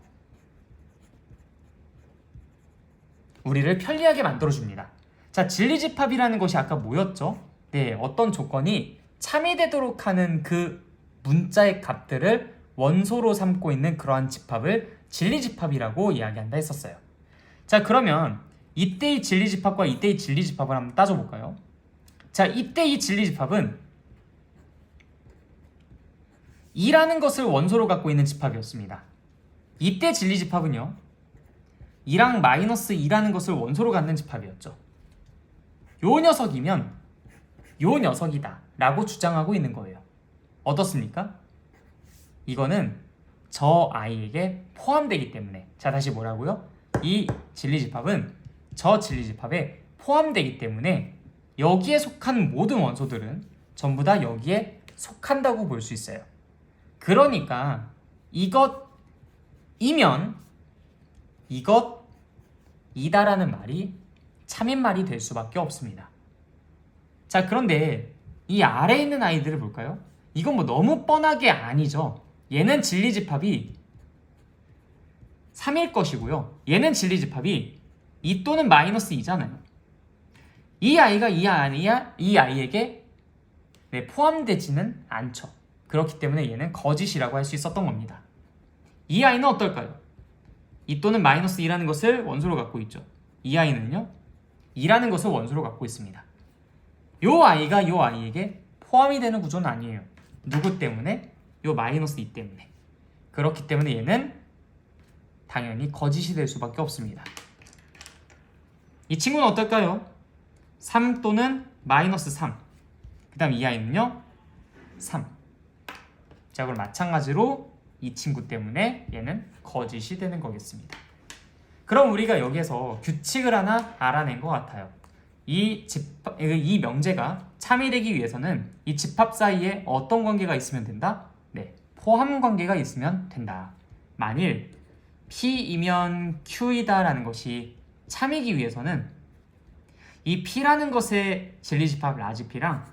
우리를 편리하게 만들어줍니다. 자, 진리집합이라는 것이 아까 뭐였죠? 네, 어떤 조건이 참이 되도록 하는 그 문자의 값들을 원소로 삼고 있는 그러한 집합을 진리집합이라고 이야기한다 했었어요. 자, 그러면 이때의 진리집합과 이때의 진리집합을 한번 따져볼까요? 자, 이때 이 진리집합은 2라는 것을 원소로 갖고 있는 집합이었습니다. 이때 진리집합은요, 2랑 마이너스 2라는 것을 원소로 갖는 집합이었죠. 요 녀석이면 요 녀석이다 라고 주장하고 있는 거예요. 어떻습니까? 이거는 저 아이에게 포함되기 때문에. 자, 다시 뭐라고요? 이 진리집합은 저 진리집합에 포함되기 때문에 여기에 속한 모든 원소들은 전부 다 여기에 속한다고 볼 수 있어요. 그러니까 이것이면 이것이다라는 말이 참인 말이 될 수밖에 없습니다. 자, 그런데 이 아래에 있는 아이들을 볼까요? 이건 너무 뻔하게 아니죠. 얘는 진리집합이 3일 것이고요. 얘는 진리집합이 2 또는 마이너스 2잖아요. 이 아이가 이 아이에게 포함되지는 않죠. 그렇기 때문에 얘는 거짓이라고 할 수 있었던 겁니다. 이 아이는 어떨까요? 2 또는 마이너스 2라는 것을 원소로 갖고 있죠. 이 아이는요, 2라는 것을 원소로 갖고 있습니다. 요 아이가 요 아이에게 포함이 되는 구조는 아니에요. 누구 때문에? 요 마이너스 2 때문에. 그렇기 때문에 얘는 당연히 거짓이 될 수밖에 없습니다. 이 친구는 어떨까요? 3 또는 마이너스 3. 그 다음 이 아이는요, 3. 자, 그럼 마찬가지로 이 친구 때문에 얘는 거짓이 되는 거겠습니다. 그럼 우리가 여기에서 규칙을 하나 알아낸 것 같아요. 이 명제가 참이되기 위해서는 이 집합 사이에 어떤 관계가 있으면 된다? 네, 포함 관계가 있으면 된다. 만일 P이면 Q이다라는 것이 참이기 위해서는 이 P라는 것의 진리집합 라지 P랑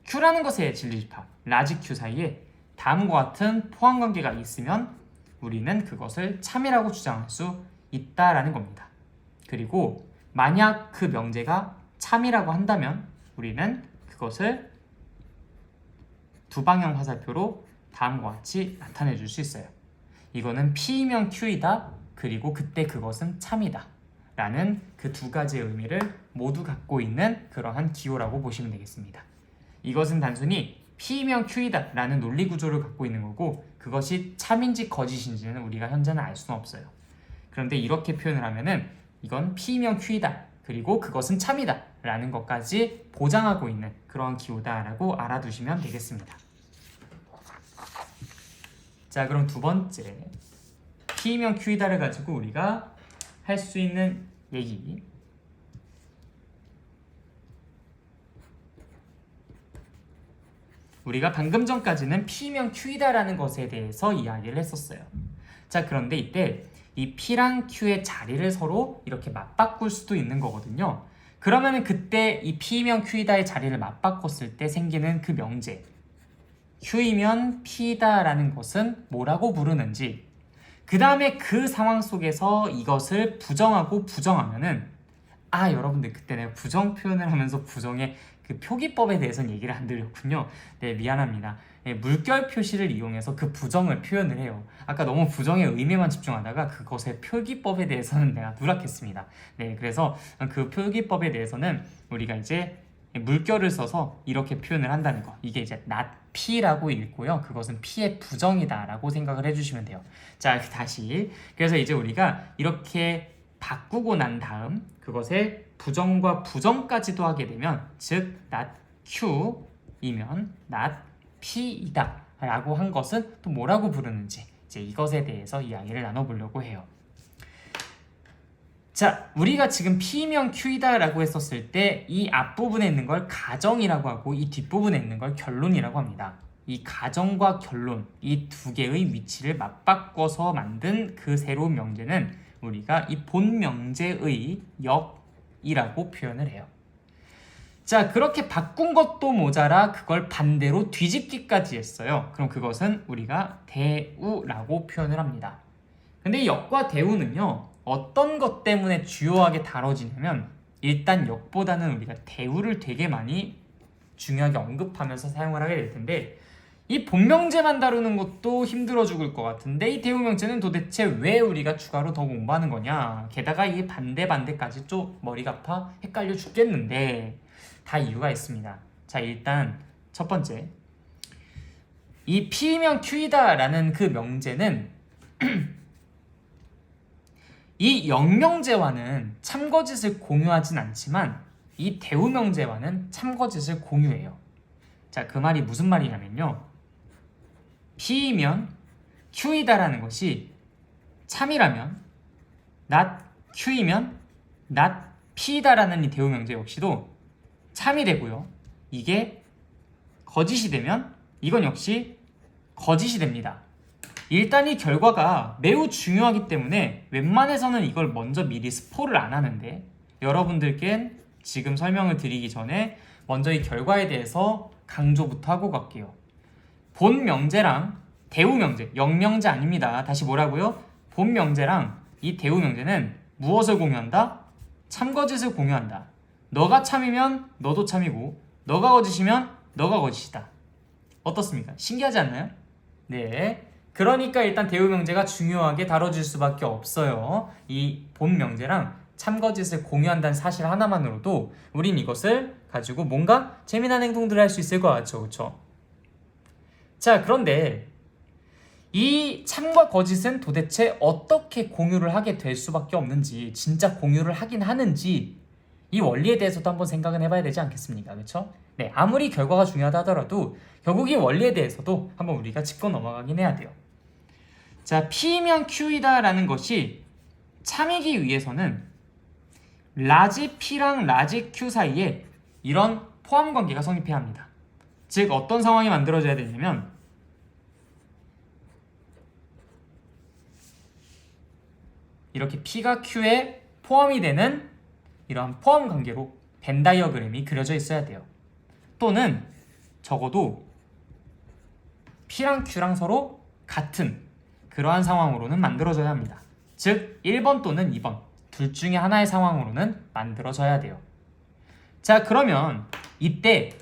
Q라는 것의 진리집합 라지 Q 사이에 다음과 같은 포함 관계가 있으면 우리는 그것을 참이라고 주장할 수 있다라는 겁니다. 그리고 만약 그 명제가 참이라고 한다면 우리는 그것을 두 방향 화살표로 다음과 같이 나타내 줄 수 있어요. 이거는 P이면 Q이다. 그리고 그때 그것은 참이다. 라는 그 두 가지의 의미를 모두 갖고 있는 그러한 기호라고 보시면 되겠습니다. 이것은 단순히 P이면 Q이다 라는 논리 구조를 갖고 있는 거고 그것이 참인지 거짓인지는 우리가 현재는 알 수는 없어요. 그런데 이렇게 표현을 하면은 이건 P이면 Q이다. 그리고 그것은 참이다 라는 것까지 보장하고 있는 그런 기호다 라고 알아두시면 되겠습니다. 자, 그럼 두 번째 P이면 Q이다를 가지고 우리가 할 수 있는 얘기, 우리가 방금 전까지는 P면 Q이다라는 것에 대해서 이야기를 했었어요. 자, 그런데 이때 이 P랑 Q의 자리를 서로 이렇게 맞바꿀 수도 있는 거거든요. 그러면 그때 이 P면 Q이다의 자리를 맞바꿨을 때 생기는 그 명제 Q이면 P다라는 것은 뭐라고 부르는지, 그 다음에 그 상황 속에서 이것을 부정하고 부정하면은 여러분들 그때 내가 부정 표현을 하면서 부정의 그 표기법에 대해서는 얘기를 안 드렸군요. 네, 미안합니다. 네, 물결 표시를 이용해서 그 부정을 표현을 해요. 아까 너무 부정의 의미만 집중하다가 그것의 표기법에 대해서는 내가 누락했습니다. 네, 그래서 그 표기법에 대해서는 우리가 이제 물결을 써서 이렇게 표현을 한다는 거, 이게 이제 not P라고 읽고요. 그것은 P의 부정이다 라고 생각을 해주시면 돼요. 자, 다시, 그래서 이제 우리가 이렇게 바꾸고 난 다음 그것에 부정과 부정까지도 하게 되면, 즉 not Q이면 not P이다 라고 한 것은 또 뭐라고 부르는지, 이제 이것에 대해서 이야기를 나눠보려고 해요. 자, 우리가 지금 P면 Q이다 라고 했었을 때 이 앞부분에 있는 걸 가정이라고 하고 이 뒷부분에 있는 걸 결론이라고 합니다. 이 가정과 결론, 이 두 개의 위치를 맞바꿔서 만든 그 새로운 명제는 우리가 이 본 명제의 역이라고 표현을 해요. 자, 그렇게 바꾼 것도 모자라 그걸 반대로 뒤집기까지 했어요. 그럼 그것은 우리가 대우라고 표현을 합니다. 근데 이 역과 대우는요, 어떤 것 때문에 주요하게 다뤄지냐면, 일단 역보다는 우리가 대우를 되게 많이 중요하게 언급하면서 사용을 하게 될 텐데, 이 본명제만 다루는 것도 힘들어 죽을 것 같은데 이 대우명제는 도대체 왜 우리가 추가로 더 공부하는 거냐, 게다가 이 반대까지 좀 머리가 아파 헷갈려 죽겠는데 다 이유가 있습니다. 자, 일단 첫 번째, 이 P면 Q이다 라는 그 명제는 이 역명제와는 참거짓을 공유하진 않지만 이 대우명제와는 참거짓을 공유해요. 자, 그 말이 무슨 말이냐면요, P이면 Q이다라는 것이 참이라면 not Q이면 not P이다라는 이 대우명제 역시도 참이 되고요, 이게 거짓이 되면 이건 역시 거짓이 됩니다. 일단 이 결과가 매우 중요하기 때문에 웬만해서는 이걸 먼저 미리 스포를 안 하는데, 여러분들께 지금 설명을 드리기 전에 먼저 이 결과에 대해서 강조부터 하고 갈게요. 본 명제랑 대우 명제, 역명제 아닙니다. 다시 뭐라고요? 본 명제랑 이 대우 명제는 무엇을 공유한다? 참거짓을 공유한다. 너가 참이면 너도 참이고, 너가 거짓이면 너가 거짓이다. 어떻습니까? 신기하지 않나요? 네. 그러니까 일단 대우 명제가 중요하게 다뤄질 수밖에 없어요. 이 본 명제랑 참거짓을 공유한다는 사실 하나만으로도 우린 이것을 가지고 뭔가 재미난 행동들을 할 수 있을 것 같죠, 그렇죠? 자, 그런데 이 참과 거짓은 도대체 어떻게 공유를 하게 될 수밖에 없는지, 진짜 공유를 하긴 하는지, 이 원리에 대해서도 한번 생각은 해봐야 되지 않겠습니까? 그렇죠? 네, 아무리 결과가 중요하다 하더라도 결국 이 원리에 대해서도 한번 우리가 짚고 넘어가긴 해야 돼요. 자, P면 Q이다 라는 것이 참이기 위해서는 라지 P랑 라지 Q 사이에 이런 포함 관계가 성립해야 합니다. 즉 어떤 상황이 만들어져야 되냐면 이렇게 P가 Q에 포함이 되는 이러한 포함 관계로 벤 다이어그램이 그려져 있어야 돼요. 또는 적어도 P랑 Q랑 서로 같은 그러한 상황으로는 만들어져야 합니다. 즉 1번 또는 2번 둘 중에 하나의 상황으로는 만들어져야 돼요. 자, 그러면 이때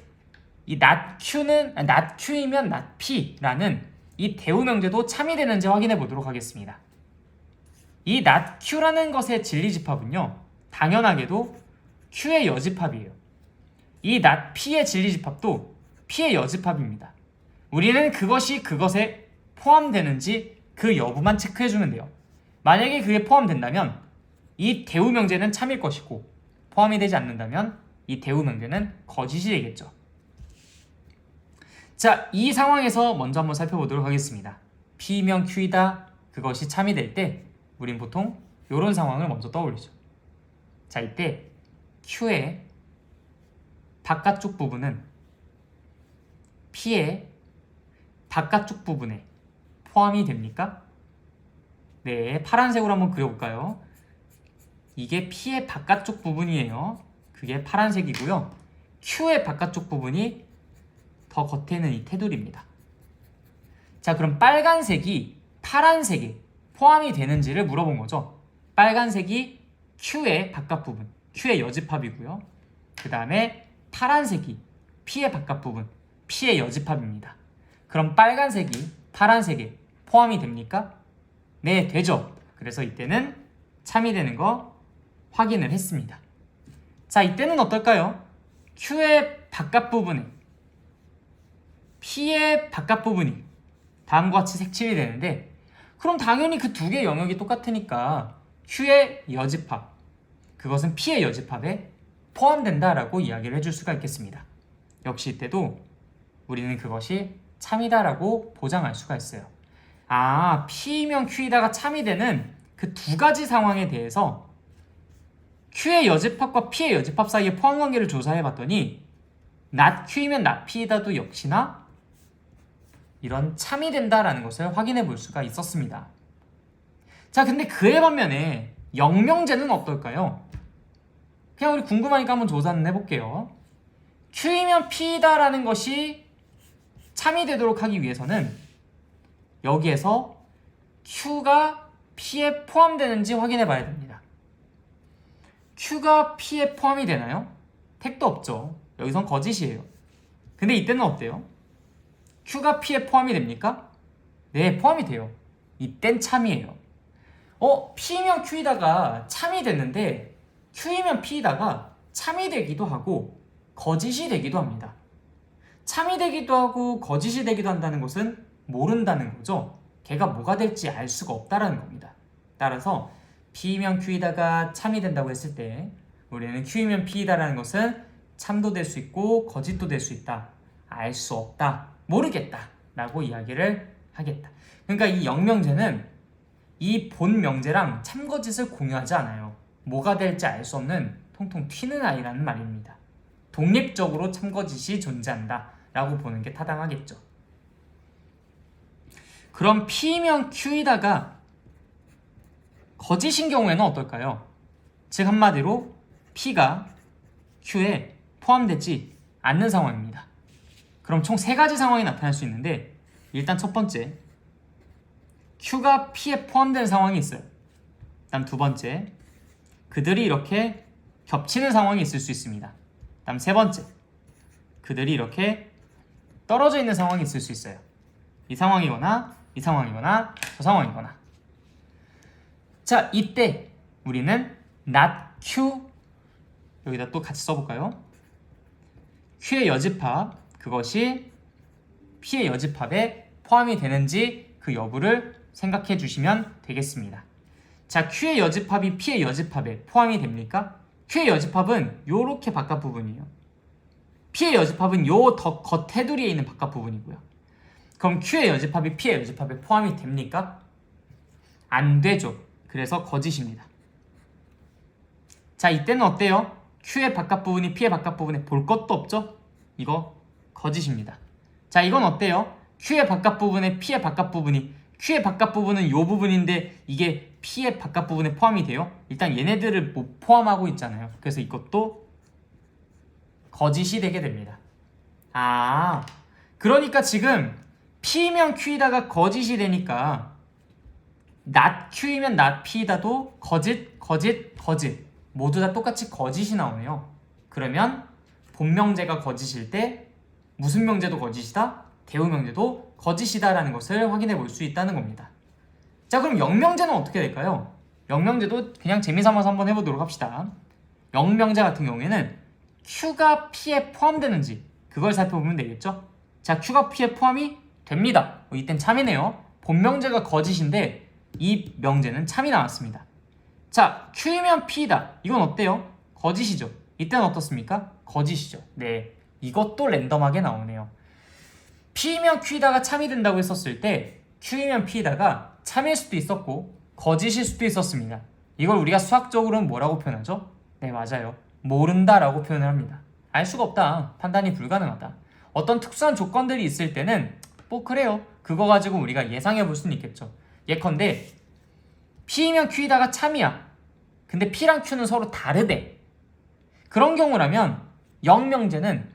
이 not Q이면 not P라는 이 대우 명제도 참이 되는지 확인해 보도록 하겠습니다. 이 not Q라는 것의 진리집합은요, 당연하게도 Q의 여집합이에요. 이 not P의 진리집합도 P의 여집합입니다. 우리는 그것이 그것에 포함되는지 그 여부만 체크해주면 돼요. 만약에 그게 포함된다면 이 대우 명제는 참일 것이고, 포함이 되지 않는다면 이 대우 명제는 거짓이 되겠죠. 자, 이 상황에서 먼저 한번 살펴보도록 하겠습니다. P면 Q이다, 그것이 참이 될 때 우린 보통 이런 상황을 먼저 떠올리죠. 자, 이때 Q의 바깥쪽 부분은 P의 바깥쪽 부분에 포함이 됩니까? 네, 파란색으로 한번 그려볼까요? 이게 P의 바깥쪽 부분이에요. 그게 파란색이고요. Q의 바깥쪽 부분이 더 겉에는 이 테두리입니다. 자, 그럼 빨간색이 파란색에 포함이 되는지를 물어본 거죠. 빨간색이 Q의 바깥 부분, Q의 여집합이고요. 그 다음에 파란색이 P의 바깥 부분, P의 여집합입니다. 그럼 빨간색이 파란색에 포함이 됩니까? 네, 되죠. 그래서 이때는 참이 되는 거 확인을 했습니다. 자, 이때는 어떨까요? Q의 바깥 부분에 P의 바깥 부분이 다음과 같이 색칠이 되는데, 그럼 당연히 그 두 개의 영역이 똑같으니까 Q의 여집합, 그것은 P의 여집합에 포함된다라고 이야기를 해줄 수가 있겠습니다. 역시 이때도 우리는 그것이 참이다라고 보장할 수가 있어요. 아, P면 Q이다가 참이 되는 그 두 가지 상황에 대해서 Q의 여집합과 P의 여집합 사이의 포함관계를 조사해봤더니 not Q이면 not P이다도 역시나 이런 참이 된다라는 것을 확인해 볼 수가 있었습니다. 자, 근데 그에 반면에 영명제는 어떨까요? 그냥 우리 궁금하니까 한번 조사는 해볼게요. Q이면 P이다라는 것이 참이 되도록 하기 위해서는 여기에서 Q가 P에 포함되는지 확인해 봐야 됩니다. Q가 P에 포함이 되나요? 택도 없죠. 여기선 거짓이에요. 근데 이때는 어때요? Q가 P에 포함이 됩니까? 네, 포함이 돼요. 이땐 참이에요. P면 Q이다가 참이 됐는데 Q이면 P이다가 참이 되기도 하고 거짓이 되기도 합니다. 참이 되기도 하고 거짓이 되기도 한다는 것은 모른다는 거죠. 걔가 뭐가 될지 알 수가 없다라는 겁니다. 따라서 P면 Q이다가 참이 된다고 했을 때 우리는 Q이면 P이다라는 것은 참도 될 수 있고 거짓도 될 수 있다. 알 수 없다. 모르겠다. 라고 이야기를 하겠다. 그러니까 이 영명제는 이 본 명제랑 참거짓을 공유하지 않아요. 뭐가 될지 알 수 없는 통통 튀는 아이라는 말입니다. 독립적으로 참거짓이 존재한다 라고 보는 게 타당하겠죠. 그럼 P면 Q이다가 거짓인 경우에는 어떨까요? 즉 한마디로 P가 Q에 포함되지 않는 상황입니다. 그럼 총 3가지 상황이 나타날 수 있는데, 일단 첫 번째, Q가 P에 포함된 상황이 있어요. 다음 두 번째, 그들이 이렇게 겹치는 상황이 있을 수 있습니다. 다음 세 번째, 그들이 이렇게 떨어져 있는 상황이 있을 수 있어요. 이 상황이거나 이 상황이거나 저 상황이거나. 자, 이때 우리는 not Q, 여기다 또 같이 써볼까요? Q의 여집합, 그것이 P의 여집합에 포함이 되는지 그 여부를 생각해 주시면 되겠습니다. 자, Q의 여집합이 P의 여집합에 포함이 됩니까? Q의 여집합은 요렇게 바깥 부분이에요. P의 여집합은 요 더 겉 테두리에 있는 바깥 부분이고요. 그럼 Q의 여집합이 P의 여집합에 포함이 됩니까? 안 되죠. 그래서 거짓입니다. 자, 이때는 어때요? Q의 바깥 부분이 P의 바깥 부분에 볼 것도 없죠? 이거 거짓입니다. 자, 이건 어때요? Q의 바깥 부분에 P의 바깥 부분이, Q의 바깥 부분은 이 부분인데 이게 P의 바깥 부분에 포함이 돼요? 일단 얘네들을 못 포함하고 있잖아요. 그래서 이것도 거짓이 되게 됩니다. 아, 그러니까 지금 P면 Q이다가 거짓이 되니까 not Q이면 not P이다도 거짓, 거짓, 거짓 모두 다 똑같이 거짓이 나오네요. 그러면 본명제가 거짓일 때 무슨 명제도 거짓이다? 대우명제도 거짓이다 라는 것을 확인해 볼 수 있다는 겁니다. 자, 그럼 영명제는 어떻게 될까요? 영명제도 그냥 재미삼아서 한번 해보도록 합시다. 영명제 같은 경우에는 Q가 P에 포함되는지 그걸 살펴보면 되겠죠? 자, Q가 P에 포함이 됩니다. 이땐 참이네요. 본명제가 거짓인데 이 명제는 참이 나왔습니다. 자, Q이면 P다. 이건 어때요? 거짓이죠. 이때는 어떻습니까? 거짓이죠. 네, 이것도 랜덤하게 나오네요. P이면 Q이다가 참이 된다고 했었을 때 Q이면 P이다가 참일 수도 있었고 거짓일 수도 있었습니다. 이걸 우리가 수학적으로는 뭐라고 표현하죠? 네, 맞아요. 모른다 라고 표현을 합니다. 알 수가 없다. 판단이 불가능하다. 어떤 특수한 조건들이 있을 때는 뭐 그래요. 그거 가지고 우리가 예상해 볼 수는 있겠죠. 예컨대 P이면 Q이다가 참이야. 근데 P랑 Q는 서로 다르대. 그런 경우라면 영명제는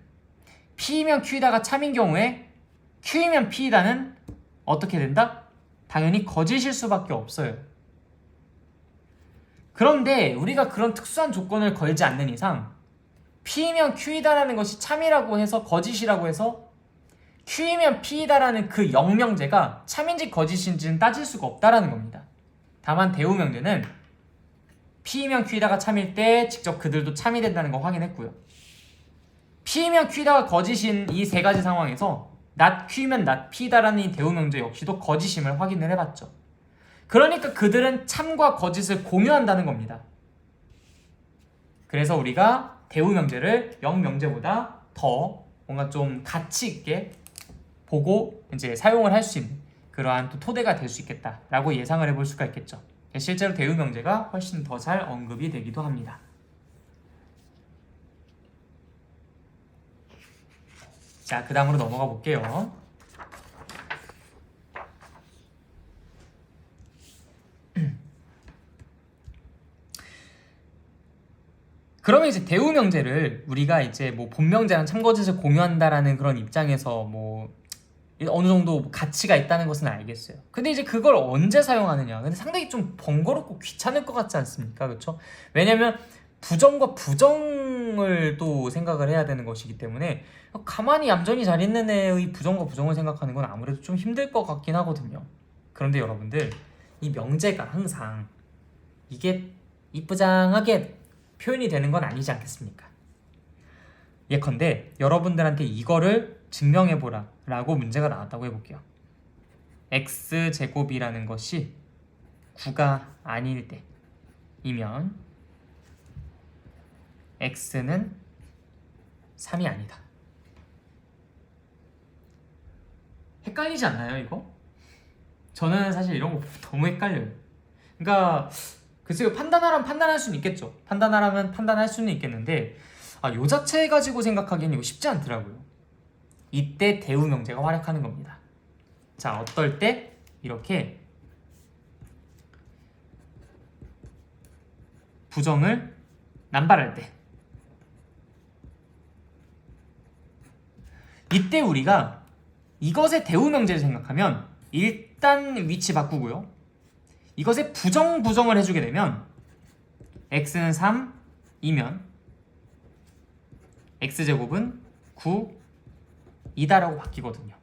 P이면 Q이다가 참인 경우에 Q이면 P이다는 어떻게 된다? 당연히 거짓일 수밖에 없어요. 그런데 우리가 그런 특수한 조건을 걸지 않는 이상 P이면 Q이다라는 것이 참이라고 해서 거짓이라고 해서 Q이면 P이다라는 그 영명제가 참인지 거짓인지는 따질 수가 없다라는 겁니다. 다만 대우명제는 P이면 Q이다가 참일 때 직접 그들도 참이 된다는 거 확인했고요. P이면 Q이다가 거짓인 이 세 가지 상황에서 not Q이면 not P이다라는 이 대우명제 역시도 거짓임을 확인을 해봤죠. 그러니까 그들은 참과 거짓을 공유한다는 겁니다. 그래서 우리가 대우명제를 영명제보다 더 뭔가 좀 가치 있게 보고 이제 사용을 할 수 있는 그러한 또 토대가 될 수 있겠다라고 예상을 해볼 수가 있겠죠. 실제로 대우명제가 훨씬 더 잘 언급이 되기도 합니다. 자, 그 다음으로 넘어가 볼게요. 그러면 이제 대우명제를 우리가 이제 뭐 본명제랑 참거짓을 공유한다라는 그런 입장에서 뭐 어느 정도 가치가 있다는 것은 알겠어요. 근데 이제 그걸 언제 사용하느냐? 근데 상당히 좀 번거롭고 귀찮을 것 같지 않습니까? 그렇죠? 왜냐면 부정과 부정을 또 생각을 해야 되는 것이기 때문에 가만히 얌전히 잘 있는 애의 부정과 부정을 생각하는 건 아무래도 좀 힘들 것 같긴 하거든요. 그런데 여러분들, 이 명제가 항상 이게 이쁘장하게 표현이 되는 건 아니지 않겠습니까? 예컨대 여러분들한테 이거를 증명해보라 라고 문제가 나왔다고 해볼게요. x제곱이라는 것이 9가 아닐 때이면 x는 3이 아니다. 헷갈리지 않나요, 이거? 저는 사실 이런 거 너무 헷갈려요. 그러니까 글쎄요, 판단하라면 판단할 수는 있겠죠. 판단하라면 판단할 수는 있겠는데 요 자체 가지고 생각하기에는 이거 쉽지 않더라고요. 이때 대우명제가 활약하는 겁니다. 자, 어떨 때? 이렇게 부정을 남발할 때, 이때 우리가 이것의 대우명제를 생각하면 일단 위치 바꾸고요. 이것의 부정을 해주게 되면 x는 3이면 x제곱은 9이다라고 바뀌거든요.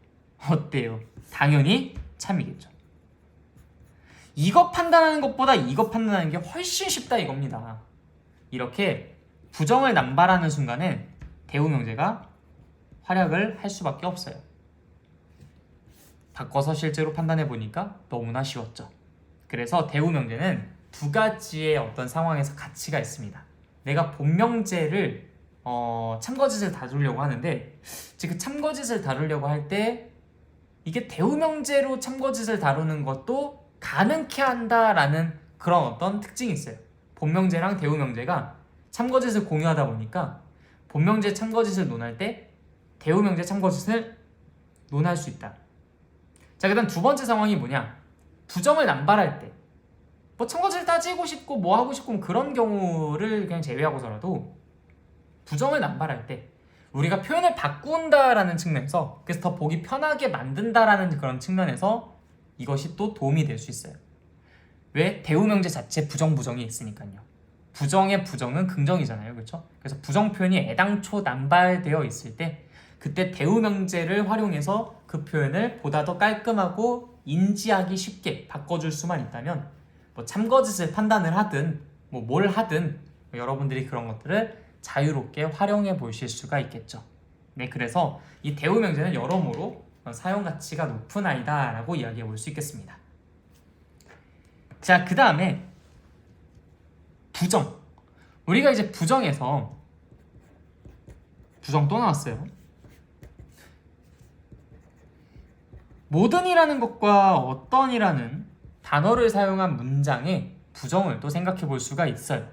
어때요? 당연히 참이겠죠. 이거 판단하는 것보다 이거 판단하는 게 훨씬 쉽다 이겁니다. 이렇게 부정을 남발하는 순간에 대우명제가 활약을 할 수밖에 없어요. 바꿔서 실제로 판단해 보니까 너무나 쉬웠죠. 그래서 대우명제는 두 가지의 어떤 상황에서 가치가 있습니다. 내가 본명제를 참거짓을 다루려고 하는데, 즉 참거짓을 다루려고 할 때 이게 대우명제로 참거짓을 다루는 것도 가능케 한다라는 그런 어떤 특징이 있어요. 본명제랑 대우명제가 참거짓을 공유하다 보니까 본명제 참거짓을 논할 때 대우명제 참거짓을 논할 수 있다. 자, 그다음 두 번째 상황이 뭐냐? 부정을 남발할 때, 뭐 참거짓을 따지고 싶고 뭐 하고 싶고 그런 경우를 그냥 제외하고서라도 부정을 남발할 때 우리가 표현을 바꾼다라는 측면에서, 그래서 더 보기 편하게 만든다라는 그런 측면에서 이것이 또 도움이 될 수 있어요. 왜? 대우명제 자체 부정이 있으니까요. 부정의 부정은 긍정이잖아요, 그렇죠? 그래서 부정 표현이 애당초 남발되어 있을 때 그때 대우명제를 활용해서 그 표현을 보다 더 깔끔하고 인지하기 쉽게 바꿔줄 수만 있다면, 뭐 참거짓을 판단을 하든 뭐 뭘 하든 여러분들이 그런 것들을 자유롭게 활용해 보실 수가 있겠죠. 네, 그래서 이 대우명제는 여러모로 사용 가치가 높은 아이다 라고 이야기해 볼 수 있겠습니다. 자, 그 다음에 부정. 우리가 이제 부정에서 부정 또 나왔어요. 모든이라는 것과 어떤이라는 단어를 사용한 문장에 부정을 또 생각해 볼 수가 있어요.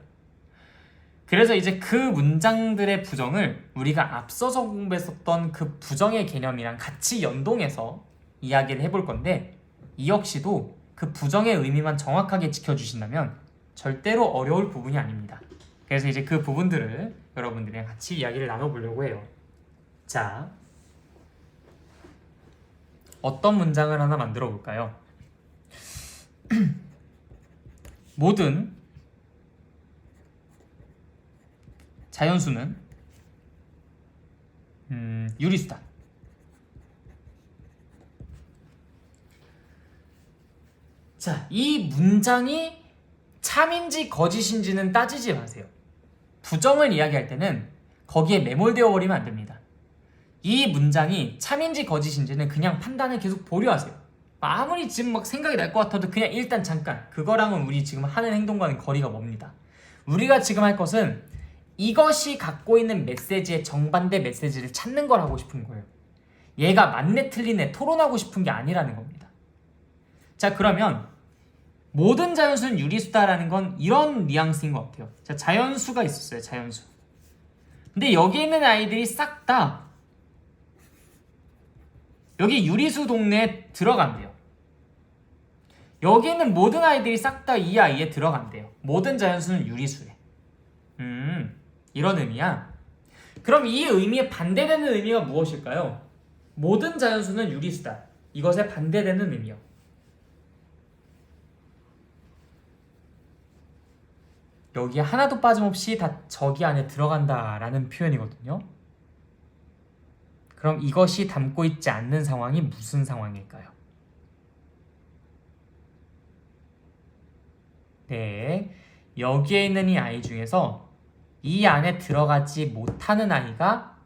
그래서 이제 그 문장들의 부정을 우리가 앞서서 공부했었던 그 부정의 개념이랑 같이 연동해서 이야기를 해볼 건데, 이 역시도 그 부정의 의미만 정확하게 지켜주신다면 절대로 어려울 부분이 아닙니다. 그래서 이제 그 부분들을 여러분들이랑 같이 이야기를 나눠보려고 해요. 자, 어떤 문장을 하나 만들어 볼까요? 모든 자연수는 유리수다. 자, 이 문장이 참인지 거짓인지는 따지지 마세요. 부정을 이야기할 때는 거기에 매몰되어 버리면 안 됩니다. 이 문장이 참인지 거짓인지는 그냥 판단을 계속 보류하세요. 아무리 지금 막 생각이 날 것 같아도 그냥 일단 잠깐, 그거랑은 우리 지금 하는 행동과는 거리가 멉니다. 우리가 지금 할 것은 이것이 갖고 있는 메시지의 정반대 메시지를 찾는 걸 하고 싶은 거예요. 얘가 맞네 틀리네 토론하고 싶은 게 아니라는 겁니다. 자, 그러면 모든 자연수는 유리수다라는 건 이런 뉘앙스인 것 같아요. 자, 자연수가 있었어요. 자연수. 근데 여기 있는 아이들이 싹 다 여기 유리수 동네에 들어간대요. 여기 있는 모든 아이들이 싹 다 이 아이에 들어간대요. 모든 자연수는 유리수래. 이런 의미야. 그럼 이 의미에 반대되는 의미가 무엇일까요? 모든 자연수는 유리수다. 이것에 반대되는 의미요. 여기 하나도 빠짐없이 다 저기 안에 들어간다라는 표현이거든요. 그럼 이것이 담고 있지 않는 상황이 무슨 상황일까요? 네, 여기에 있는 이 아이 중에서 이 안에 들어가지 못하는 아이가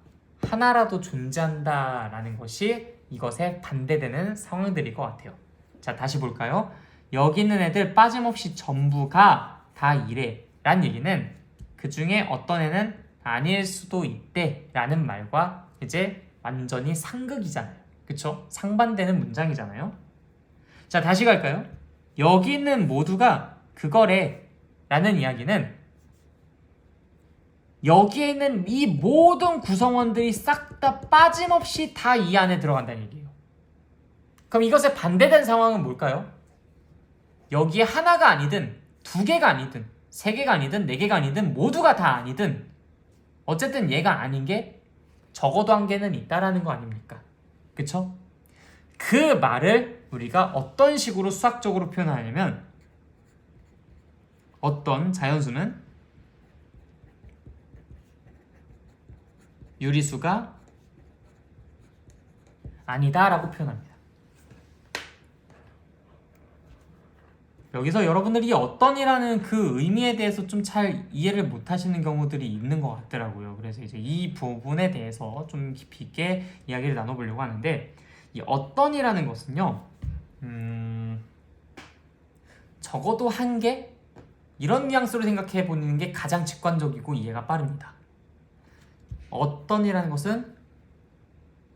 하나라도 존재한다라는 것이 이것에 반대되는 상황들일 것 같아요. 자, 다시 볼까요? 여기 있는 애들 빠짐없이 전부가 다 이래 라는 얘기는 그 중에 어떤 애는 아닐 수도 있대 라는 말과 이제 완전히 상극이잖아요. 그쵸? 상반되는 문장이잖아요. 자, 다시 갈까요? 여기 있는 모두가 그거래 라는 이야기는 여기에 있는 이 모든 구성원들이 싹 다 빠짐없이 다 이 안에 들어간다는 얘기예요. 그럼 이것에 반대된 상황은 뭘까요? 여기에 하나가 아니든 두 개가 아니든 세 개가 아니든 네 개가 아니든 모두가 다 아니든 어쨌든 얘가 아닌 게 적어도 한 개는 있다라는 거 아닙니까? 그쵸? 그 말을 우리가 어떤 식으로 수학적으로 표현하냐면 어떤 자연수는 유리수가 아니다 라고 표현합니다. 여기서 여러분들이 어떤이라는 그 의미에 대해서 좀 잘 이해를 못 하시는 경우들이 있는 것 같더라고요. 그래서 이제 이 부분에 대해서 좀 깊이 있게 이야기를 나눠보려고 하는데, 이 어떤이라는 것은요, 적어도 한 개? 이런 뉘앙스로 생각해 보는 게 가장 직관적이고 이해가 빠릅니다. 어떤이라는 것은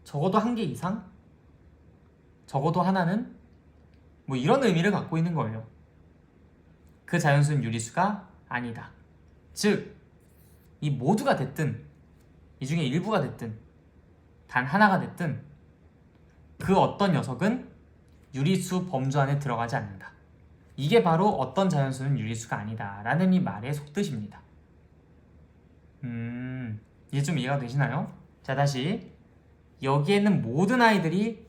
적어도 한 개 이상? 적어도 하나는? 뭐 이런 의미를 갖고 있는 거예요. 그 자연수는 유리수가 아니다. 즉, 이 모두가 됐든 이 중에 일부가 됐든 단 하나가 됐든 그 어떤 녀석은 유리수 범주 안에 들어가지 않는다. 이게 바로 어떤 자연수는 유리수가 아니다 라는 이 말의 속뜻입니다. 이제 좀 이해가 되시나요? 자, 다시 여기에 있는 모든 아이들이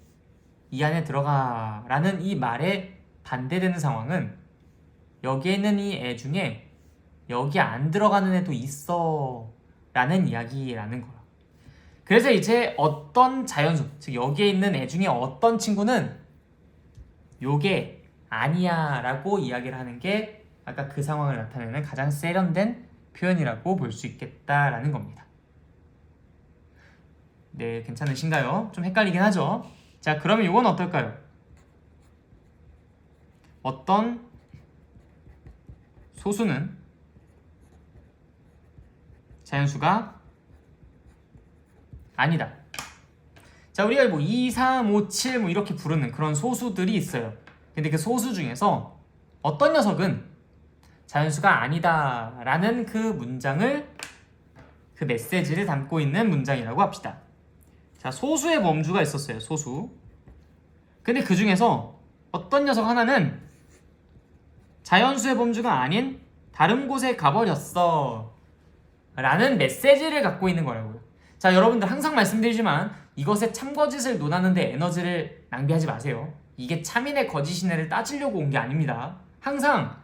이 안에 들어가 라는 이 말에 반대되는 상황은 여기에 있는 이 애 중에 여기 안 들어가는 애도 있어 라는 이야기라는 거야. 그래서 이제 어떤 자연수, 즉 여기에 있는 애 중에 어떤 친구는 요게 아니야 라고 이야기를 하는 게 아까 그 상황을 나타내는 가장 세련된 표현이라고 볼 수 있겠다라는 겁니다. 네, 괜찮으신가요? 좀 헷갈리긴 하죠? 자, 그러면 이건 어떨까요? 어떤 소수는 자연수가 아니다. 자, 우리가 뭐 2, 3, 5, 7 뭐 이렇게 부르는 그런 소수들이 있어요. 근데 그 소수 중에서 어떤 녀석은 자연수가 아니다 라는 그 문장을, 그 메시지를 담고 있는 문장이라고 합시다. 자, 소수의 범주가 있었어요. 소수. 근데 그 중에서 어떤 녀석 하나는 자연수의 범주가 아닌 다른 곳에 가버렸어 라는 메시지를 갖고 있는 거라고요. 자, 여러분들 항상 말씀드리지만 이것에 참거짓을 논하는데 에너지를 낭비하지 마세요. 이게 참이네 거짓이네를 따지려고 온 게 아닙니다. 항상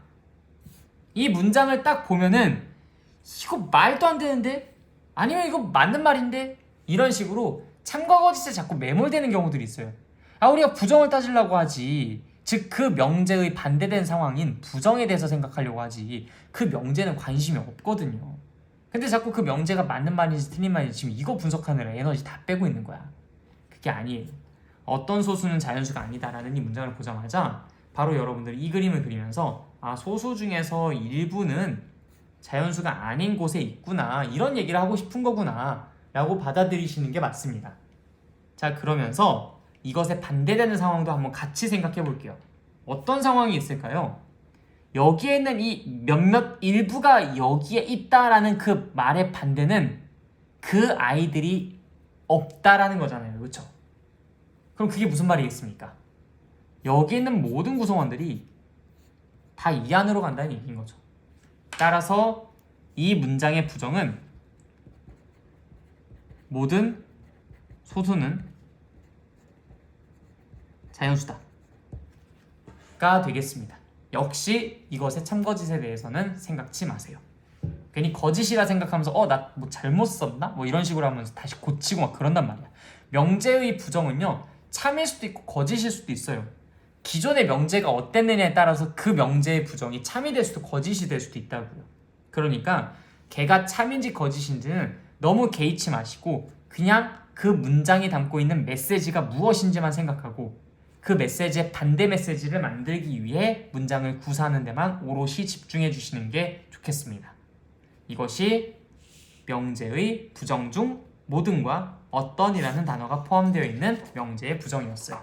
이 문장을 딱 보면은 이거 말도 안 되는데? 아니면 이거 맞는 말인데? 이런 식으로 참과 거짓에 자꾸 매몰되는 경우들이 있어요. 우리가 부정을 따지려고 하지, 즉 그 명제의 반대된 상황인 부정에 대해서 생각하려고 하지, 그 명제는 관심이 없거든요. 근데 자꾸 그 명제가 맞는 말인지 틀린 말인지 지금 이거 분석하느라 에너지 다 빼고 있는 거야. 그게 아니에요. 어떤 소수는 자연수가 아니다라는 이 문장을 보자마자 바로 여러분들이 이 그림을 그리면서 소수 중에서 일부는 자연수가 아닌 곳에 있구나, 이런 얘기를 하고 싶은 거구나 라고 받아들이시는 게 맞습니다. 자, 그러면서 이것에 반대되는 상황도 한번 같이 생각해 볼게요. 어떤 상황이 있을까요? 여기에 있는 이 몇몇 일부가 여기에 있다라는 그 말의 반대는 그 아이들이 없다라는 거잖아요. 그렇죠? 그럼 그게 무슨 말이겠습니까? 여기 있는 모든 구성원들이 다 이 안으로 간다는 얘기인 거죠. 따라서 이 문장의 부정은 모든 소수는 자연수다 가 되겠습니다. 역시 이것의 참거짓에 대해서는 생각지 마세요. 괜히 거짓이라 생각하면서 나 뭐 잘못 썼나? 뭐 이런 식으로 하면서 다시 고치고 막 그런단 말이야. 명제의 부정은요, 참일 수도 있고 거짓일 수도 있어요. 기존의 명제가 어땠느냐에 따라서 그 명제의 부정이 참이 될 수도 거짓이 될 수도 있다고요. 그러니까 걔가 참인지 거짓인지는 너무 개의치 마시고 그냥 그 문장이 담고 있는 메시지가 무엇인지만 생각하고 그 메시지의 반대 메시지를 만들기 위해 문장을 구사하는 데만 오롯이 집중해 주시는 게 좋겠습니다. 이것이 명제의 부정 중 모든과 어떤이라는 단어가 포함되어 있는 명제의 부정이었어요.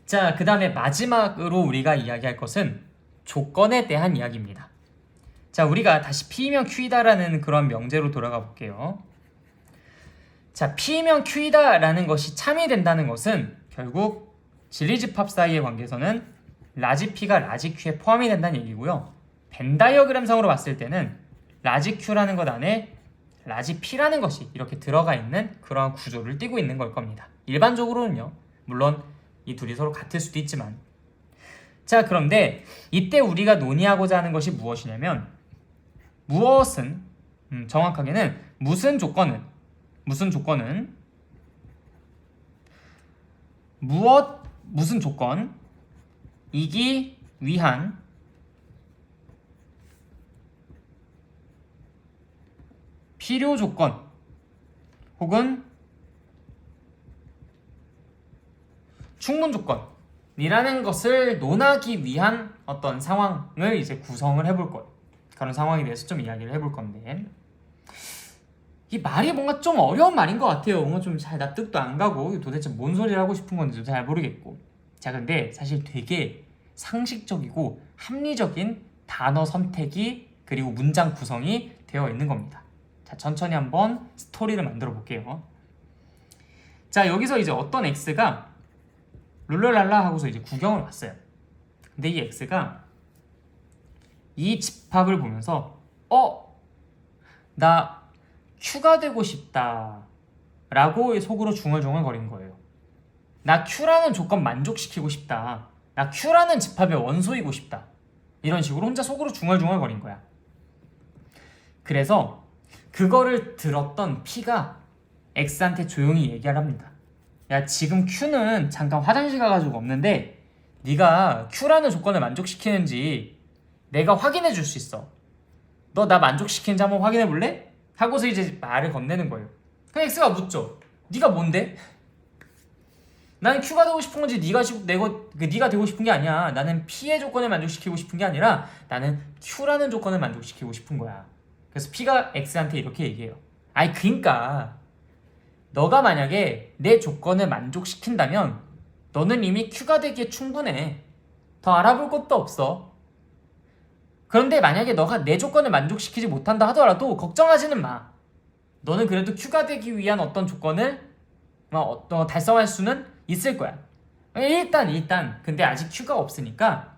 자, 그 다음에 마지막으로 우리가 이야기할 것은 조건에 대한 이야기입니다. 자, 우리가 다시 P이면 Q이다라는 그런 명제로 돌아가 볼게요. 자, P이면 Q이다라는 것이 참이 된다는 것은 결국 진리집합 사이의 관계에서는 라지 P가 라지 Q에 포함이 된다는 얘기고요. 벤 다이어그램상으로 봤을 때는 라지 Q라는 것 안에 라지 P라는 것이 이렇게 들어가 있는 그러한 구조를 띠고 있는 걸 겁니다. 일반적으로는요, 물론 이 둘이 서로 같을 수도 있지만. 자, 그런데 이때 우리가 논의하고자 하는 것이 무엇이냐면, 무엇은, 정확하게는 무슨 조건은 무슨 조건이기 위한 필요 조건 혹은 충분 조건이라는 것을 논하기 위한 어떤 상황을 이제 구성을 해볼 거예요. 그런 상황에 대해서 좀 이야기를 해볼 건데, 이 말이 뭔가 좀 어려운 말인 것 같아요. 뭔가 좀 잘 납득도 안 가고 도대체 뭔 소리를 하고 싶은 건지 잘 모르겠고. 자, 근데 사실 되게 상식적이고 합리적인 단어 선택이 그리고 문장 구성이 되어 있는 겁니다. 자, 천천히 한번 스토리를 만들어 볼게요. 자, 여기서 이제 어떤 X가 룰루랄라 하고서 이제 구경을 왔어요. 근데 이 X가 이 집합을 보면서 나 Q가 되고 싶다 라고 속으로 중얼중얼거린 거예요. 나 Q라는 조건 만족시키고 싶다. 나 Q라는 집합의 원소이고 싶다. 이런 식으로 혼자 속으로 중얼중얼거린 거야. 그래서 그거를 들었던 P가 X한테 조용히 얘기를 합니다. 야, 지금 Q는 잠깐 화장실 가가지고 없는데 네가 Q라는 조건을 만족시키는지 내가 확인해 줄 수 있어. 너 나 만족시키는지 한번 확인해 볼래? 하고서 이제 말을 건네는 거예요. 그럼 X가 묻죠. 네가 뭔데? 나는 Q가 되고 싶은 건지 네가 되고 싶은 게 아니야. 나는 P의 조건을 만족시키고 싶은 게 아니라 나는 Q라는 조건을 만족시키고 싶은 거야. 그래서 P가 X한테 이렇게 얘기해요. 아니 그러니까 너가 만약에 내 조건을 만족시킨다면 너는 이미 Q가 되기에 충분해. 더 알아볼 것도 없어. 그런데 만약에 너가 내 조건을 만족시키지 못한다 하더라도 걱정하지는 마. 너는 그래도 Q가 되기 위한 어떤 조건을 달성할 수는 있을 거야. 일단 근데 아직 Q가 없으니까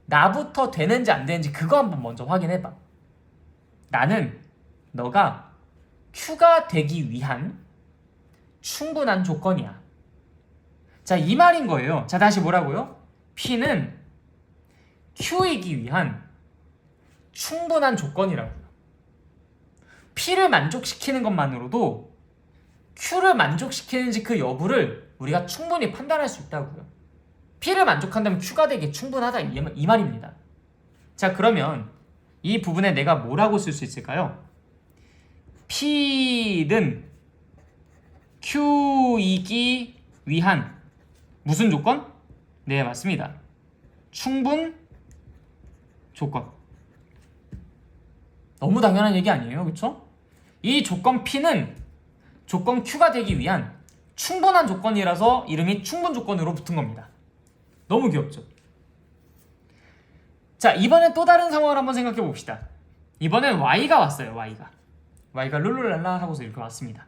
나부터 되는지 안 되는지 그거 한번 먼저 확인해봐. 나는 너가 Q가 되기 위한 충분한 조건이야. 자, 이 말인 거예요. 자, 다시 뭐라고요? P는 Q이기 위한 충분한 조건이라고요. P를 만족시키는 것만으로도 Q를 만족시키는지 그 여부를 우리가 충분히 판단할 수 있다고요. P를 만족한다면 Q가 되기에 충분하다 이 말입니다. 자, 그러면 이 부분에 내가 뭐라고 쓸 수 있을까요? P는 Q이기 위한 무슨 조건? 네, 맞습니다. 충분 조건. 너무 당연한 얘기 아니에요, 그렇죠? 이 조건 P는 조건 Q가 되기 위한 충분한 조건이라서 이름이 충분 조건으로 붙은 겁니다. 너무 귀엽죠? 자, 이번엔 또 다른 상황을 한번 생각해 봅시다. 이번엔 Y가 왔어요. Y가 룰루랄라 하고서 이렇게 왔습니다.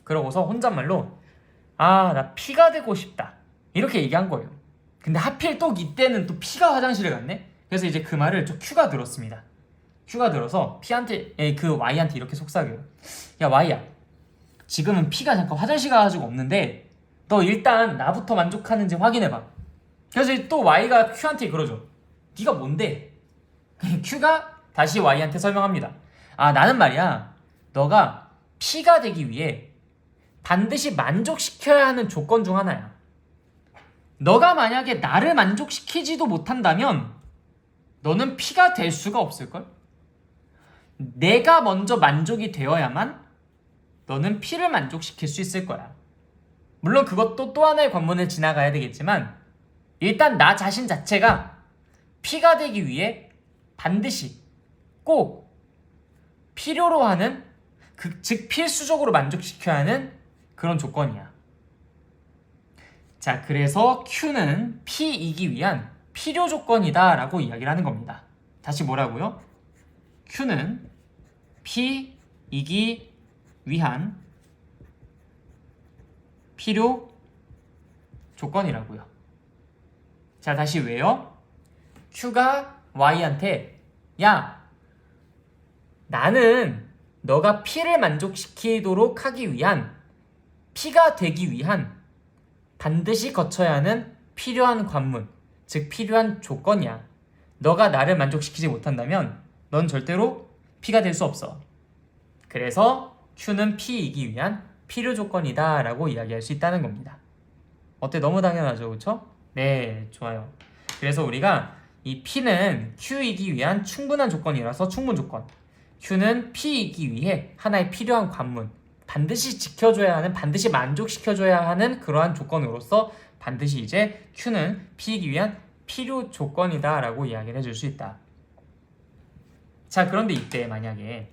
그러고서 혼잣말로 나 P가 되고 싶다 이렇게 얘기한 거예요. 근데 하필 또 이때는 또 P가 화장실에 갔네. 그래서 이제 그 말을 저 Q가 들었습니다. Q가 들어서 그 Y한테 이렇게 속삭여요. 야, Y야, 지금은 P가 잠깐 화장실 가가지고 없는데 너 일단 나부터 만족하는지 확인해봐. 그래서 또 Y가 Q한테 그러죠. 네가 뭔데? Q가 다시 Y한테 설명합니다. 나는 말이야, 너가 P가 되기 위해 반드시 만족시켜야 하는 조건 중 하나야. 너가 만약에 나를 만족시키지도 못한다면 너는 P가 될 수가 없을걸? 내가 먼저 만족이 되어야만 너는 P를 만족시킬 수 있을 거야. 물론 그것도 또 하나의 관문을 지나가야 되겠지만 일단 나 자신 자체가 P가 되기 위해 반드시 꼭 필요로 하는 즉 필수적으로 만족시켜야 하는 그런 조건이야. 자, 그래서 Q는 P이기 위한 필요 조건이다 라고 이야기를 하는 겁니다. 다시 뭐라고요? Q는 P이기 위한 필요 조건이라고요. 자, 다시 왜요? Q가 Y한테 야, 나는 너가 P를 만족시키도록 하기 위한 P가 되기 위한 반드시 거쳐야 하는 필요한 관문, 즉 필요한 조건이야. 너가 나를 만족시키지 못한다면 넌 절대로 P가 될 수 없어. 그래서 Q는 P이기 위한 필요 조건이다 라고 이야기할 수 있다는 겁니다. 어때? 너무 당연하죠, 그렇죠? 네, 좋아요. 그래서 우리가 이 P는 Q이기 위한 충분한 조건이라서 충분 조건, Q는 P이기 위해 하나의 필요한 관문, 반드시 지켜줘야 하는, 반드시 만족시켜줘야 하는 그러한 조건으로서 반드시 이제 Q는 P이기 위한 필요 조건이다 라고 이야기를 해줄 수 있다. 자, 그런데 이때 만약에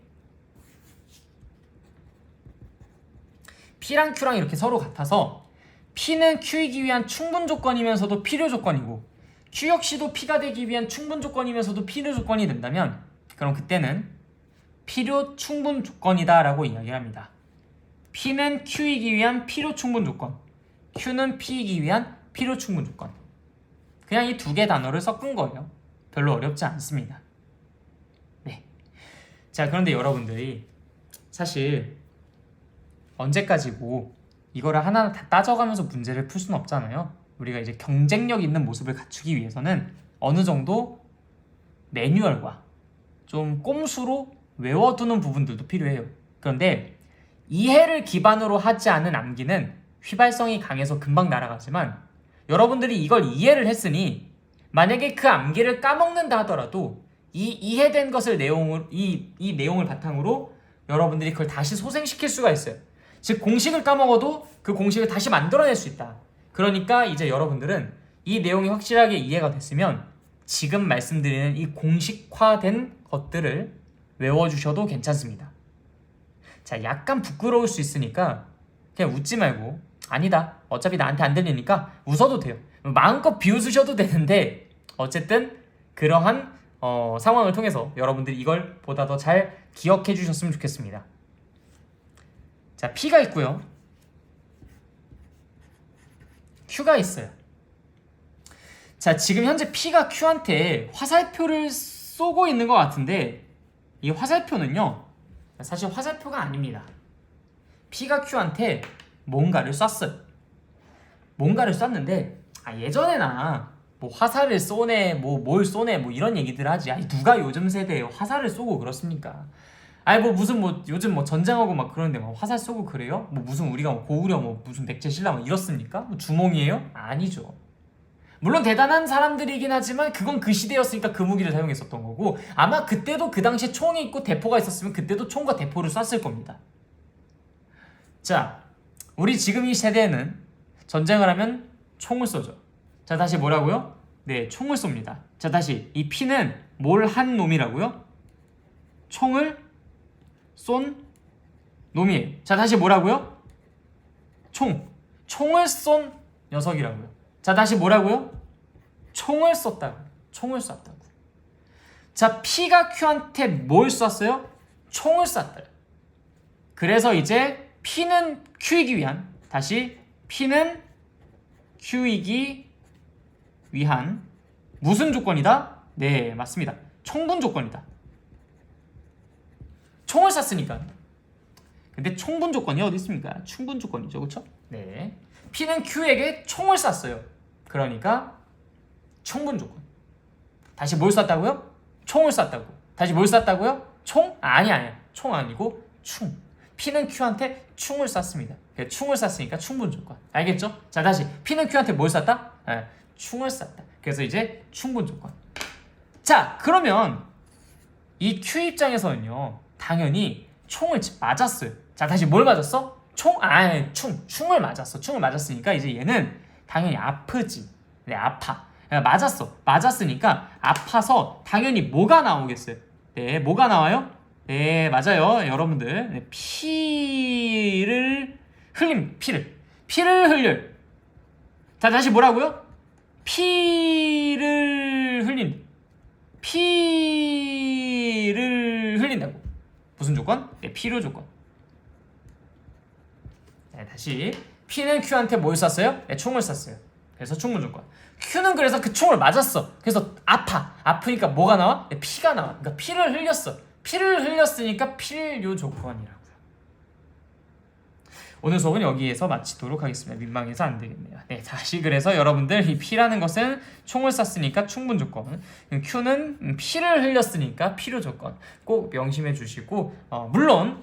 P랑 Q랑 이렇게 서로 같아서 P는 Q이기 위한 충분 조건이면서도 필요 조건이고 Q 역시도 P가 되기 위한 충분 조건이면서도 필요 조건이 된다면 그럼 그때는 필요 충분 조건이다 라고 이야기를 합니다. P는 Q이기 위한 필요 충분 조건, Q는 P이기 위한 필요 충분 조건. 그냥 이 두 개 단어를 섞은 거예요. 별로 어렵지 않습니다. 네. 자, 그런데 여러분들이 사실 언제까지고 이거를 하나하나 다 따져가면서 문제를 풀 수는 없잖아요. 우리가 이제 경쟁력 있는 모습을 갖추기 위해서는 어느 정도 매뉴얼과 좀 꼼수로 외워두는 부분들도 필요해요. 그런데 이해를 기반으로 하지 않은 암기는 휘발성이 강해서 금방 날아가지만 여러분들이 이걸 이해를 했으니 만약에 그 암기를 까먹는다 하더라도 이 이해된 것을 이 내용을 바탕으로 여러분들이 그걸 다시 소생시킬 수가 있어요. 즉 공식을 까먹어도 그 공식을 다시 만들어낼 수 있다. 그러니까 이제 여러분들은 이 내용이 확실하게 이해가 됐으면 지금 말씀드리는 이 공식화된 것들을 외워주셔도 괜찮습니다. 자, 약간 부끄러울 수 있으니까 그냥 웃지 말고 아니다, 어차피 나한테 안 들리니까 웃어도 돼요. 마음껏 비웃으셔도 되는데 어쨌든 그러한 상황을 통해서 여러분들이 이걸 보다 더 잘 기억해 주셨으면 좋겠습니다. 자, P가 있고요, Q가 있어요. 자, 지금 현재 P가 Q한테 화살표를 쏘고 있는 것 같은데 이 화살표는요 사실 화살표가 아닙니다. P가 Q한테 뭔가를 쐈어요. 뭔가를 쐈는데 예전에나 뭐 화살을 쏘네, 뭘 쏘네, 뭐 이런 얘기들 하지. 아니 누가 요즘 세대에 화살을 쏘고 그렇습니까? 아니 뭐 무슨 뭐 요즘 뭐 전쟁하고 막 그러는데 막 화살 쏘고 그래요? 뭐 무슨 우리가 뭐 고구려 뭐 무슨 백제신라 뭐 이렇습니까? 뭐 주몽이에요? 아니죠. 물론 대단한 사람들이긴 하지만 그건 그 시대였으니까 그 무기를 사용했었던 거고, 아마 그때도 그 당시에 총이 있고 대포가 있었으면 그때도 총과 대포를 쐈을 겁니다. 자, 우리 지금 이 세대에는 전쟁을 하면 총을 쏘죠. 자, 다시 뭐라고요? 네, 총을 쏩니다. 자, 다시 이 P는 뭘 한 놈이라고요? 총을 쏜 놈이에요. 자, 다시 뭐라고요? 총을 쏜 녀석이라고요. 자, 다시 뭐라고요? 총을 쐈다고. 총을 쐈다고. 자, P가 Q한테 뭘 쐈어요? 총을 쐈다. 그래서 이제 P는 Q이기 위한, 다시 P는 Q이기 위한 무슨 조건이다? 네, 맞습니다. 총분 조건이다. 총을 쐈으니까. 근데 총분 조건이 어디 있습니까? 충분 조건이죠, 그렇죠? 네. P는 Q에게 총을 쐈어요. 그러니까 충분 조건. 다시 뭘 쐈다고요? 총을 쐈다고. 다시 뭘 쐈다고요? 총? 아니야. 총 아니고 충. P는 Q한테 충을 쐈습니다. 충을 쐈으니까 충분 조건. 알겠죠? 자, 다시 P는 Q한테 뭘 쐈다? 충을 쐈다. 그래서 이제 충분 조건. 자, 그러면 이 Q 입장에서는요, 당연히 총을 맞았어요. 자, 다시 뭘 맞았어? 충을 맞았어. 충을 맞았으니까 이제 얘는 당연히 아프지. 네, 아파. 맞았어. 맞았으니까 아파서 당연히 뭐가 나오겠어요? 네, 뭐가 나와요? 네, 맞아요. 여러분들. 네, 피를 흘려요. 자, 다시 뭐라고요? 피를 흘린다고. 무슨 조건? 네, 필요 조건. 네, 다시 P는 Q한테 뭘 쐈어요? 네, 총을 쐈어요. 그래서 충분 조건. Q는 그래서 그 총을 맞았어. 그래서 아프니까 뭐가 나와? 네, 피가 나와. 그러니까 피를 흘렸어. 피를 흘렸으니까 필요 조건이라고요. 오늘 수업은 여기에서 마치도록 하겠습니다. 민망해서 안 되겠네요. 네, 다시 그래서 여러분들 이 P라는 것은 총을 쐈으니까 충분 조건, Q는 피를 흘렸으니까 필요 조건 꼭 명심해 주시고, 물론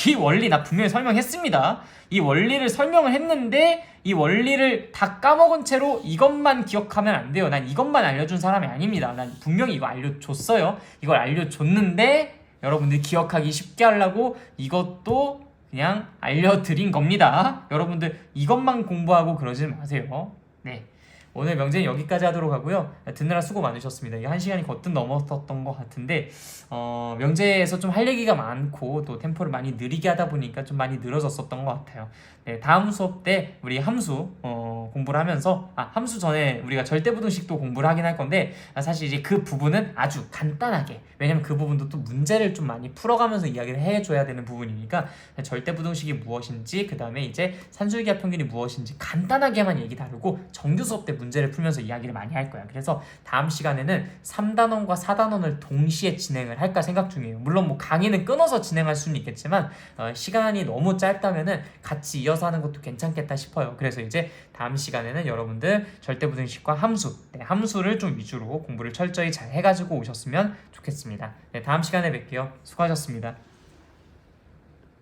이 원리 나 분명히 설명했습니다. 이 원리를 설명을 했는데 이 원리를 다 까먹은 채로 이것만 기억하면 안 돼요. 난 이것만 알려준 사람이 아닙니다. 난 분명히 이거 알려줬어요. 이걸 알려줬는데 여러분들이 기억하기 쉽게 하려고 이것도 그냥 알려드린 겁니다. 여러분들 이것만 공부하고 그러지 마세요. 네, 오늘 명제는 여기까지 하도록 하고요. 듣느라 수고 많으셨습니다. 이게 1시간이 거뜬 넘었던 것 같은데 명제에서 좀 할 얘기가 많고 또 템포를 많이 느리게 하다 보니까 좀 많이 늘어졌었던 것 같아요. 네, 다음 수업 때 우리 함수 공부를 하면서 함수 전에 우리가 절대부등식도 공부를 하긴 할 건데 사실 이제 그 부분은 아주 간단하게, 왜냐면 그 부분도 또 문제를 좀 많이 풀어가면서 이야기를 해줘야 되는 부분이니까 절대부등식이 무엇인지, 그 다음에 이제 산술기하 평균이 무엇인지 간단하게만 얘기 다루고 정규 수업 때 문제를 풀면서 이야기를 많이 할 거야. 그래서 다음 시간에는 3단원과 4단원을 동시에 진행을 할까 생각 중이에요. 물론 뭐 강의는 끊어서 진행할 수는 있겠지만 시간이 너무 짧다면은 같이 이어서 하는 것도 괜찮겠다 싶어요. 그래서 이제 다음 시간에는 여러분들 절대부등식과 함수, 함수를 좀 위주로 공부를 철저히 잘 해가지고 오셨으면 좋겠습니다. 다음 시간에 뵐게요. 수고하셨습니다.